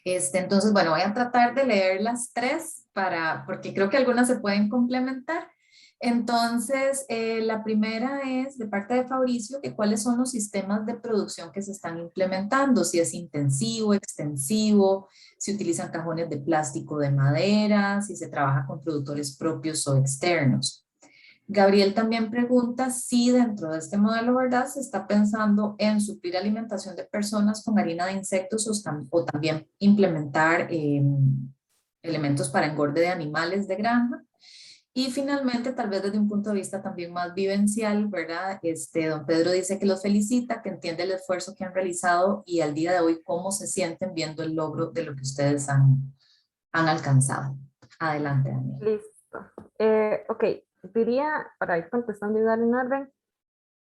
Entonces, bueno, voy a tratar de leer las 3 porque creo que algunas se pueden complementar. Entonces, la primera es de parte de Fabricio, que cuáles son los sistemas de producción que se están implementando, si es intensivo, extensivo, si utilizan cajones de plástico, de madera, si se trabaja con productores propios o externos. Gabriel también pregunta si dentro de este modelo, ¿verdad?, se está pensando en suplir alimentación de personas con harina de insectos o también implementar elementos para engorde de animales de granja. Y finalmente, tal vez desde un punto de vista también más vivencial, ¿verdad? Don Pedro dice que los felicita, que entiende el esfuerzo que han realizado y al día de hoy cómo se sienten viendo el logro de lo que ustedes han alcanzado. Adelante, Daniel. Listo. Ok, diría, para ir contestando y dar en orden,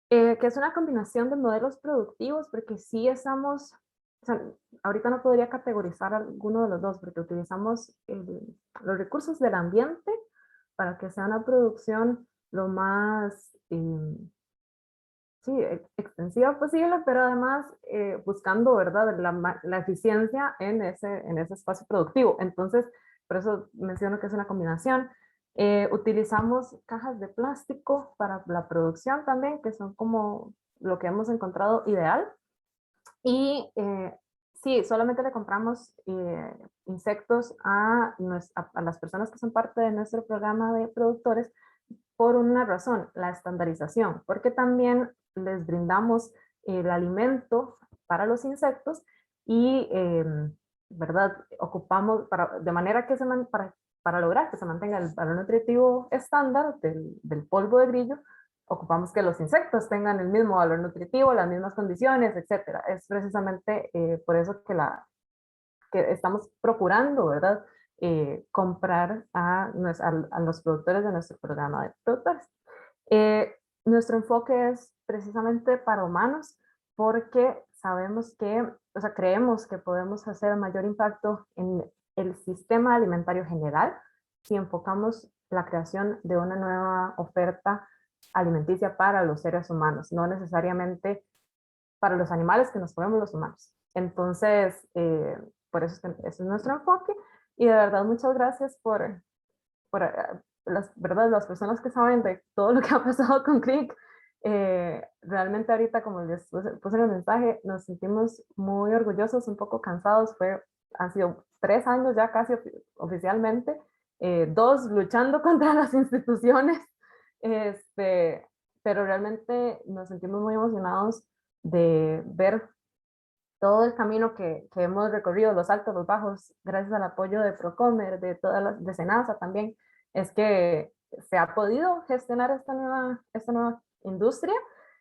que es una combinación de modelos productivos, porque sí estamos, o sea, ahorita no podría categorizar alguno de los dos, porque utilizamos los recursos del ambiente para que sea una producción lo más extensiva posible, pero además buscando, ¿verdad?, la eficiencia en ese espacio productivo. Entonces, por eso menciono que es una combinación. Utilizamos cajas de plástico para la producción también, que son como lo que hemos encontrado ideal. Y sí, solamente le compramos insectos a las personas que son parte de nuestro programa de productores por una razón, la estandarización, porque también les brindamos el alimento para los insectos y, ¿verdad? Ocupamos, de manera que para lograr que se mantenga el valor nutritivo estándar del polvo de grillo, ocupamos que los insectos tengan el mismo valor nutritivo, las mismas condiciones, etcétera. Es precisamente por eso que estamos procurando, ¿verdad? Comprar a los productores de nuestro programa de productores. Nuestro enfoque es precisamente para humanos porque sabemos que, o sea, creemos que podemos hacer mayor impacto en el sistema alimentario general si enfocamos la creación de una nueva oferta alimenticia para los seres humanos, no necesariamente para los animales que nos comemos los humanos. Entonces, por eso ese es nuestro enfoque y de verdad muchas gracias por las personas que saben de todo lo que ha pasado con Creek. Realmente ahorita, como les puse en el mensaje, nos sentimos muy orgullosos, un poco cansados. Han sido 3 años ya casi oficialmente, 2 luchando contra las instituciones, pero realmente nos sentimos muy emocionados de ver todo el camino que hemos recorrido, los altos, los bajos, gracias al apoyo de Procomer, de Senasa también, es que se ha podido gestionar esta nueva industria.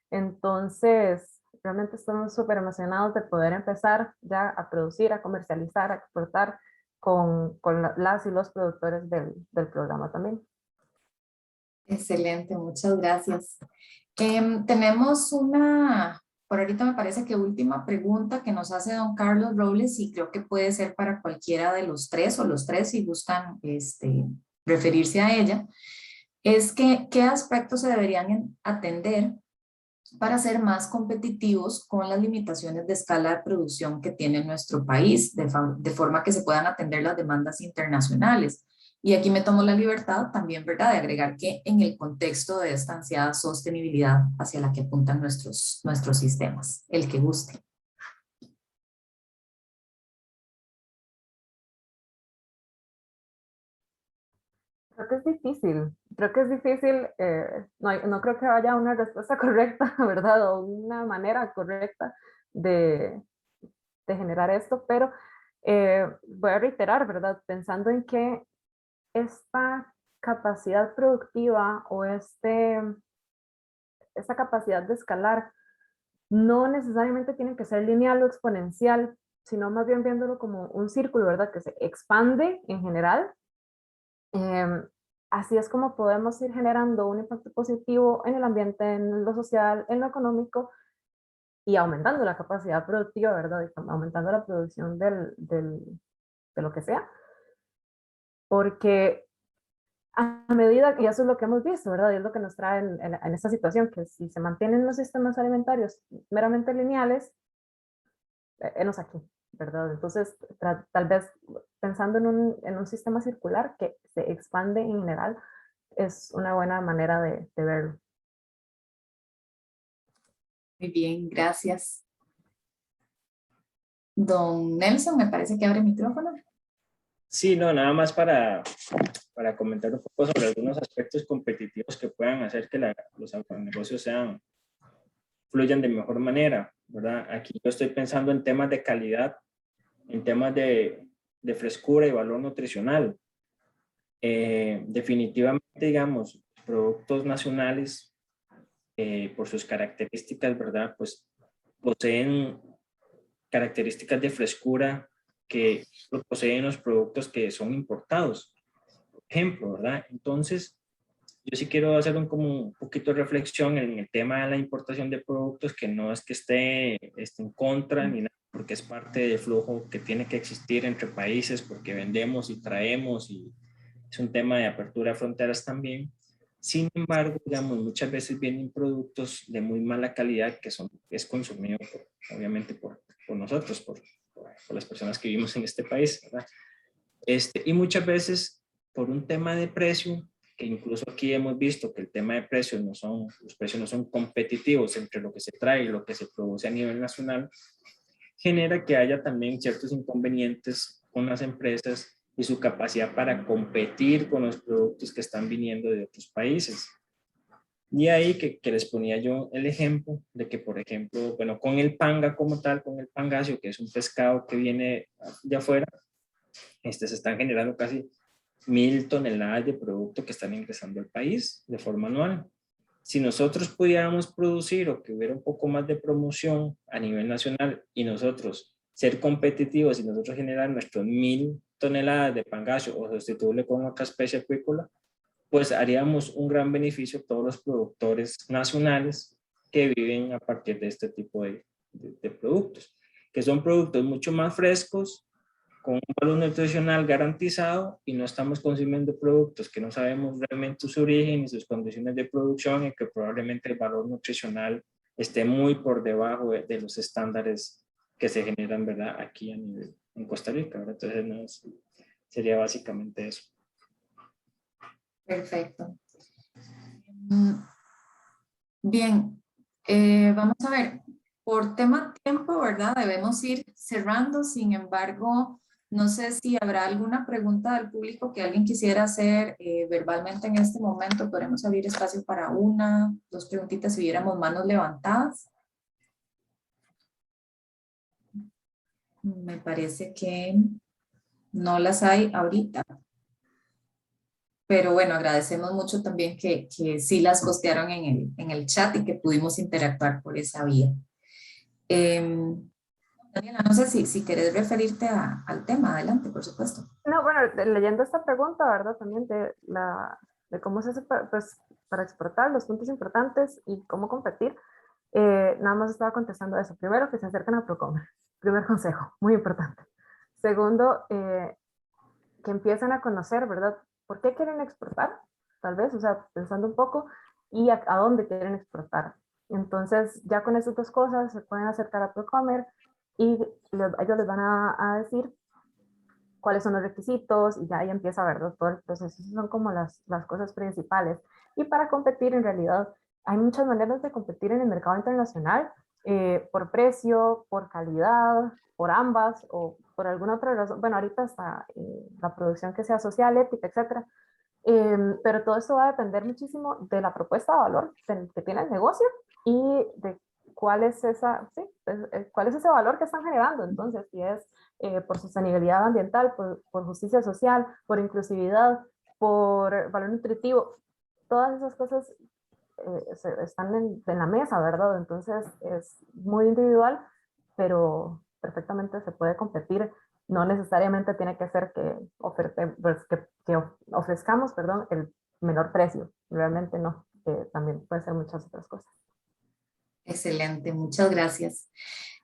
Entonces, realmente estamos súper emocionados de poder empezar ya a producir, a comercializar, a exportar con las y los productores del programa también. Excelente, muchas gracias. Tenemos por ahorita me parece que última pregunta que nos hace don Carlos Robles y creo que puede ser para cualquiera de los 3 o los 3 si gustan referirse a ella. Es que, ¿qué aspectos se deberían atender para ser más competitivos con las limitaciones de escala de producción que tiene nuestro país, de forma que se puedan atender las demandas internacionales? Y aquí me tomo la libertad también, ¿verdad?, de agregar que en el contexto de esta ansiada sostenibilidad hacia la que apuntan nuestros sistemas, el que guste. Creo que es difícil, no creo que haya una respuesta correcta, ¿verdad? O una manera correcta de generar esto, pero voy a reiterar, ¿verdad? Pensando en que esta capacidad productiva o esta capacidad de escalar no necesariamente tiene que ser lineal o exponencial, sino más bien viéndolo como un círculo, ¿verdad? Que se expande en general. Así es como podemos ir generando un impacto positivo en el ambiente, en lo social, en lo económico y aumentando la capacidad productiva, ¿verdad? Y aumentando la producción de lo que sea. Porque a medida, y eso es lo que hemos visto, ¿verdad? Y es lo que nos trae en esta situación, que si se mantienen los sistemas alimentarios meramente lineales, enos aquí, ¿verdad? Entonces, tal vez pensando en un sistema circular que se expande en general, es una buena manera de verlo. Muy bien, gracias. Don Nelson, me parece que abre micrófono. Sí, no, nada más para comentar un poco sobre algunos aspectos competitivos que puedan hacer que los negocios fluyan de mejor manera, ¿verdad? Aquí yo estoy pensando en temas de calidad, en temas de frescura y valor nutricional. Definitivamente, digamos, productos nacionales, por sus características, ¿verdad? Pues poseen características de frescura que lo poseen los productos que son importados, por ejemplo, ¿verdad? Entonces, yo sí quiero hacer como un poquito de reflexión en el tema de la importación de productos, que no es que esté en contra ni nada, porque es parte del flujo que tiene que existir entre países, porque vendemos y traemos y es un tema de apertura de fronteras también. Sin embargo, digamos, muchas veces vienen productos de muy mala calidad que es consumido obviamente por nosotros, por las personas que vivimos en este país, ¿verdad? Y muchas veces por un tema de precio que incluso aquí hemos visto que el tema de precios los precios no son competitivos entre lo que se trae y lo que se produce a nivel nacional, genera que haya también ciertos inconvenientes con las empresas y su capacidad para competir con los productos que están viniendo de otros países. Y ahí que les ponía yo el ejemplo de que, por ejemplo, bueno, con el panga como tal, con el pangasio, que es un pescado que viene de afuera, se están generando casi 1.000 toneladas de producto que están ingresando al país de forma anual. Si nosotros pudiéramos producir o que hubiera un poco más de promoción a nivel nacional y nosotros ser competitivos y nosotros generar nuestros 1.000 toneladas de pangasio o sustituirle con otra especie acuícola, pues haríamos un gran beneficio a todos los productores nacionales que viven a partir de este tipo de productos, que son productos mucho más frescos, con un valor nutricional garantizado y no estamos consumiendo productos que no sabemos realmente su origen y sus condiciones de producción y que probablemente el valor nutricional esté muy por debajo de los estándares que se generan, ¿verdad? Aquí a nivel, en Costa Rica, ¿verdad? Entonces sería básicamente eso. Perfecto. Bien, vamos a ver, por tema tiempo, ¿verdad? Debemos ir cerrando, sin embargo, no sé si habrá alguna pregunta del público que alguien quisiera hacer verbalmente en este momento. Podremos abrir espacio para una, dos preguntitas si hubiéramos manos levantadas. Me parece que no las hay ahorita. Pero bueno, agradecemos mucho también que sí las postearon en el chat y que pudimos interactuar por esa vía. Daniela, no sé si querés referirte al tema, adelante, por supuesto. No, bueno, leyendo esta pregunta, ¿verdad? También de cómo se hace pues, para exportar, los puntos importantes y cómo competir, nada más estaba contestando eso. Primero, que se acerquen a Procomer. Primer consejo, muy importante. Segundo, que empiecen a conocer, ¿verdad? ¿Por qué quieren exportar? Tal vez, o sea, pensando un poco, y a dónde quieren exportar. Entonces, ya con estas dos cosas se pueden acercar a Procomer y ellos les van a decir cuáles son los requisitos y ya ahí empieza a ver todo el proceso. Esas son como las cosas principales. Y para competir, en realidad, hay muchas maneras de competir en el mercado internacional, por precio, por calidad, por ambas o por alguna otra razón. Bueno, ahorita está la producción que sea social, ética, etcétera. Pero todo esto va a depender muchísimo de la propuesta de valor que tiene el negocio y de cuál es cuál es ese valor que están generando. Entonces, si es por sostenibilidad ambiental, por justicia social, por inclusividad, por valor nutritivo, todas esas cosas están en la mesa, ¿verdad? Entonces es muy individual, pero perfectamente se puede competir. No necesariamente tiene que ser que ofrezcamos, perdón, el menor precio. Realmente no. También puede ser muchas otras cosas. Excelente, muchas gracias.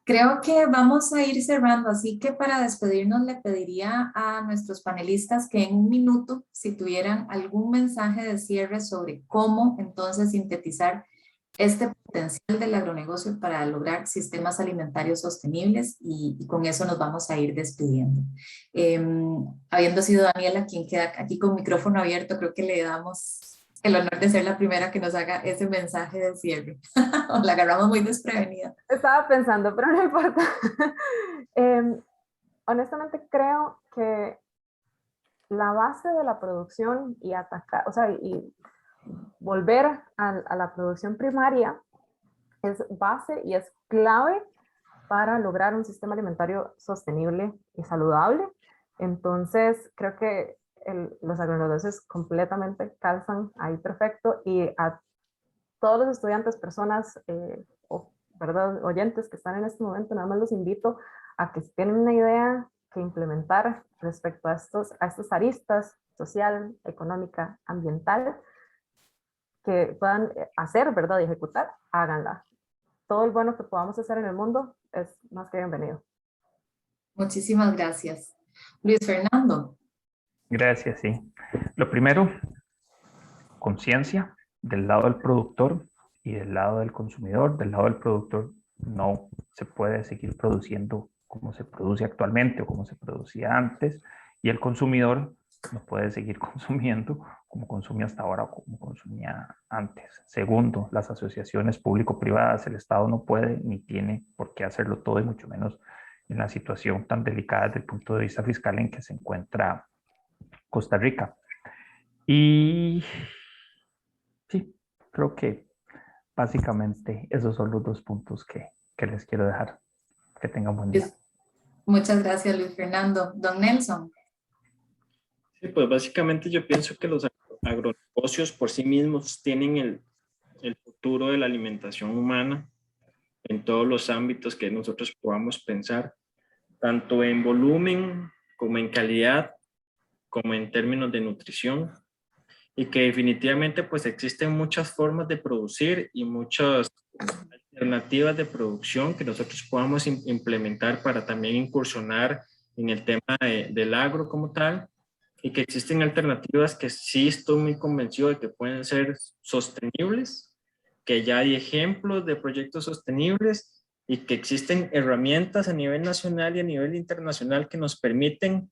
Creo que vamos a ir cerrando, así que para despedirnos le pediría a nuestros panelistas que en un minuto, si tuvieran algún mensaje de cierre sobre cómo entonces sintetizar este potencial del agronegocio para lograr sistemas alimentarios sostenibles y con eso nos vamos a ir despidiendo. Habiendo sido Daniela quien queda aquí con micrófono abierto, creo que le damos el honor de ser la primera que nos haga ese mensaje de cierre. La agarramos muy desprevenida. Estaba pensando, pero no importa. Honestamente creo que la base de la producción y atacar, o sea, y volver a la producción primaria es base y es clave para lograr un sistema alimentario sostenible y saludable. Entonces, creo que los agronegocios completamente calzan ahí perfecto y a todos los estudiantes, personas, ¿verdad? Oyentes que están en este momento, nada más los invito a que si tienen una idea que implementar respecto a estas aristas social, económica, ambiental, que puedan hacer, ¿verdad? Y ejecutar, háganla. Todo el bueno que podamos hacer en el mundo es más que bienvenido. Muchísimas gracias. Luis Fernando. Gracias, sí. Lo primero, conciencia del lado del productor y del lado del consumidor. Del lado del productor no se puede seguir produciendo como se produce actualmente o como se producía antes, y el consumidor no puede seguir consumiendo como consumía hasta ahora o como consumía antes. Segundo, las asociaciones público-privadas, el Estado no puede ni tiene por qué hacerlo todo, y mucho menos en la situación tan delicada desde el punto de vista fiscal en que se encuentra Costa Rica. Y sí, creo que básicamente esos son los 2 puntos que les quiero dejar. Que tengan buen día. Muchas gracias, Luis Fernando. Don Nelson. Sí, pues básicamente yo pienso que los agronegocios por sí mismos tienen el futuro de la alimentación humana en todos los ámbitos que nosotros podamos pensar, tanto en volumen como en calidad, como en términos de nutrición, y que definitivamente pues existen muchas formas de producir y muchas alternativas de producción que nosotros podamos implementar para también incursionar en el tema del agro como tal, y que existen alternativas que sí estoy muy convencido de que pueden ser sostenibles, que ya hay ejemplos de proyectos sostenibles y que existen herramientas a nivel nacional y a nivel internacional que nos permiten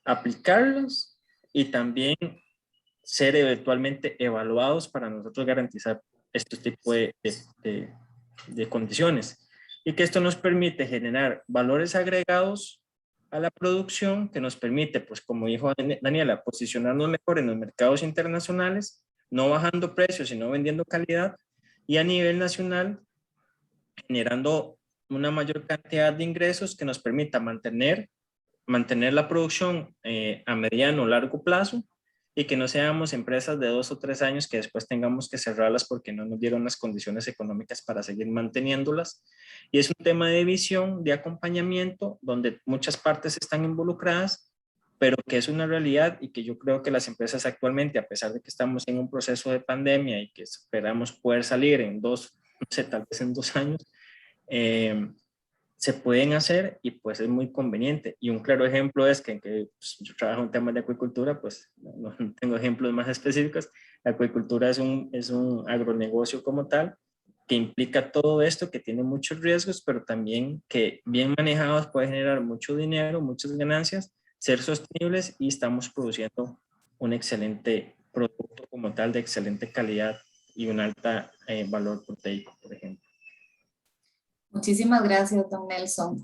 aplicarlos y también ser eventualmente evaluados para nosotros garantizar este tipo de condiciones, y que esto nos permite generar valores agregados a la producción, que nos permite, pues como dijo Daniela, posicionarnos mejor en los mercados internacionales, no bajando precios, sino vendiendo calidad, y a nivel nacional generando una mayor cantidad de ingresos que nos permita mantener la producción a mediano o largo plazo, y que no seamos empresas de 2 o 3 años que después tengamos que cerrarlas porque no nos dieron las condiciones económicas para seguir manteniéndolas. Y es un tema de visión, de acompañamiento, donde muchas partes están involucradas, pero que es una realidad, y que yo creo que las empresas actualmente, a pesar de que estamos en un proceso de pandemia y que esperamos poder salir en 2, no sé, tal vez en 2 años, se pueden hacer, y pues es muy conveniente. Y un claro ejemplo es que pues, yo trabajo en temas de acuicultura, pues no tengo ejemplos más específicos. La acuicultura es un agronegocio como tal, que implica todo esto, que tiene muchos riesgos, pero también que bien manejados puede generar mucho dinero, muchas ganancias, ser sostenibles, y estamos produciendo un excelente producto como tal, de excelente calidad y un alta valor proteico, por ejemplo. Muchísimas gracias, don Nelson.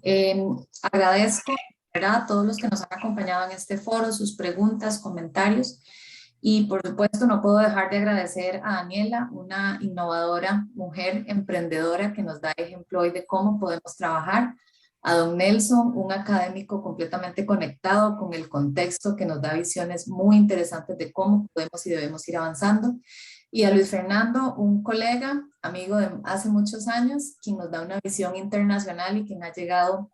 Agradezco, ¿verdad?, a todos los que nos han acompañado en este foro, sus preguntas, comentarios. Y por supuesto no puedo dejar de agradecer a Daniela, una innovadora mujer emprendedora que nos da ejemplo hoy de cómo podemos trabajar. A don Nelson, un académico completamente conectado con el contexto, que nos da visiones muy interesantes de cómo podemos y debemos ir avanzando. Y a Luis Fernando, un colega, amigo de hace muchos años, quien nos da una visión internacional y quien ha llegado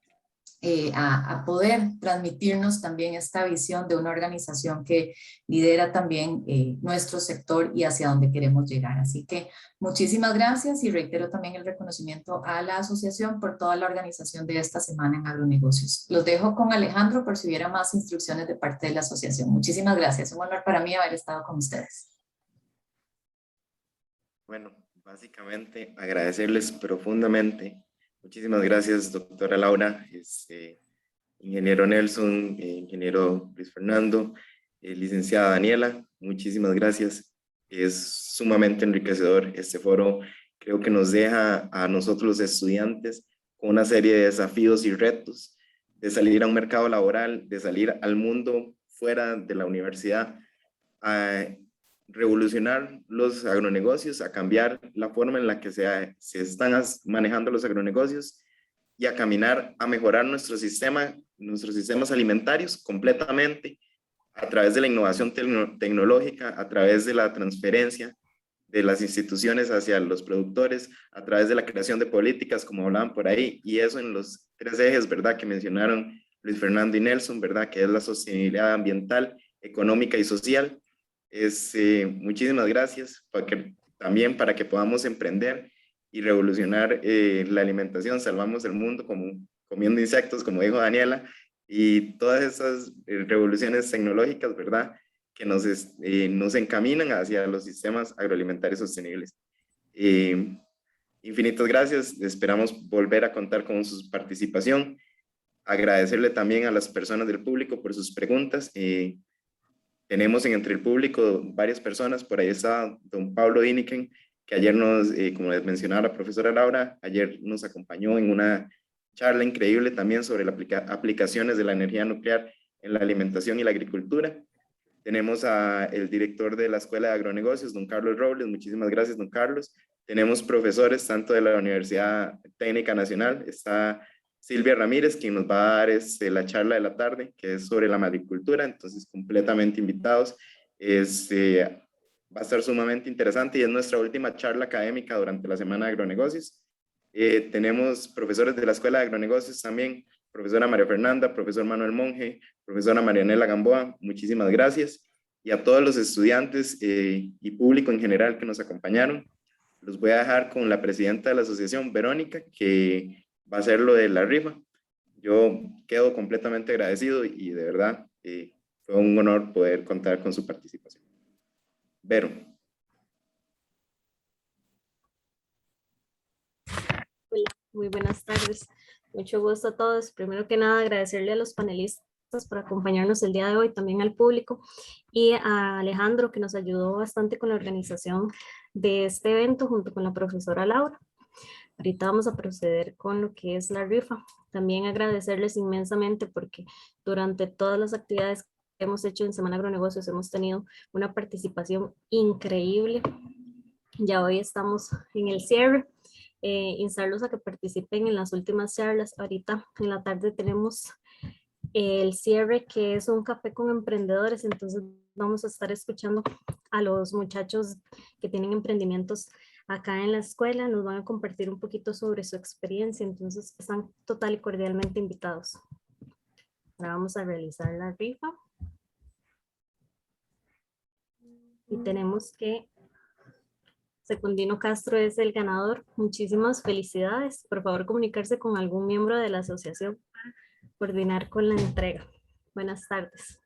a poder transmitirnos también esta visión de una organización que lidera también nuestro sector y hacia dónde queremos llegar. Así que muchísimas gracias, y reitero también el reconocimiento a la asociación por toda la organización de esta semana en agronegocios. Los dejo con Alejandro por si hubiera más instrucciones de parte de la asociación. Muchísimas gracias, un honor para mí haber estado con ustedes. Bueno, básicamente agradecerles profundamente. Muchísimas gracias, doctora Laura, ingeniero Nelson, ingeniero Luis Fernando, licenciada Daniela. Muchísimas gracias. Es sumamente enriquecedor este foro. Creo que nos deja a nosotros los estudiantes con una serie de desafíos y retos de salir a un mercado laboral, de salir al mundo fuera de la universidad, a revolucionar los agronegocios, a cambiar la forma en la que se están manejando los agronegocios, y a caminar a mejorar nuestros sistemas alimentarios completamente a través de la innovación tecnológica, a través de la transferencia de las instituciones hacia los productores, a través de la creación de políticas, como hablaban por ahí, y eso en los 3 ejes, ¿verdad?, que mencionaron Luis Fernando y Nelson, ¿verdad?, que es la sostenibilidad ambiental, económica y social. Muchísimas gracias también para que podamos emprender y revolucionar la alimentación. Salvamos el mundo comiendo insectos, como dijo Daniela, y todas esas revoluciones tecnológicas, ¿verdad?, que nos encaminan hacia los sistemas agroalimentarios sostenibles. Infinitas gracias, esperamos volver a contar con su participación. Agradecerle también a las personas del público por sus preguntas. Tenemos entre el público varias personas, por ahí está don Pablo Diniken, que ayer nos, como les mencionaba la profesora Laura, ayer nos acompañó en una charla increíble también sobre las aplicaciones de la energía nuclear en la alimentación y la agricultura. Tenemos al director de la Escuela de Agronegocios, don Carlos Robles. Muchísimas gracias, don Carlos. Tenemos profesores tanto de la Universidad Técnica Nacional, está Silvia Ramírez, quien nos va a dar la charla de la tarde, que es sobre la maricultura, entonces completamente invitados. Va a estar sumamente interesante y es nuestra última charla académica durante la Semana de Agronegocios. Tenemos profesores de la Escuela de Agronegocios también, profesora María Fernanda, profesor Manuel Monge, profesora Marianela Gamboa, muchísimas gracias. Y a todos los estudiantes y público en general que nos acompañaron, los voy a dejar con la presidenta de la asociación, Verónica, que va a hacer lo de la rifa. Yo quedo completamente agradecido y de verdad fue un honor poder contar con su participación. Vero. Hola, muy buenas tardes. Mucho gusto a todos. Primero que nada, agradecerle a los panelistas por acompañarnos el día de hoy, también al público y a Alejandro, que nos ayudó bastante con la organización de este evento junto con la profesora Laura. Ahorita vamos a proceder con lo que es la rifa. También agradecerles inmensamente porque durante todas las actividades que hemos hecho en Semana Agronegocios hemos tenido una participación increíble. Ya hoy estamos en el cierre. Instarlos a que participen en las últimas charlas. Ahorita en la tarde tenemos el cierre, que es un café con emprendedores, entonces vamos a estar escuchando a los muchachos que tienen emprendimientos acá en la escuela, nos van a compartir un poquito sobre su experiencia, entonces están total y cordialmente invitados. Ahora vamos a realizar la rifa. Y tenemos que Secundino Castro es el ganador. Muchísimas felicidades. Por favor, comunicarse con algún miembro de la asociación para coordinar con la entrega. Buenas tardes.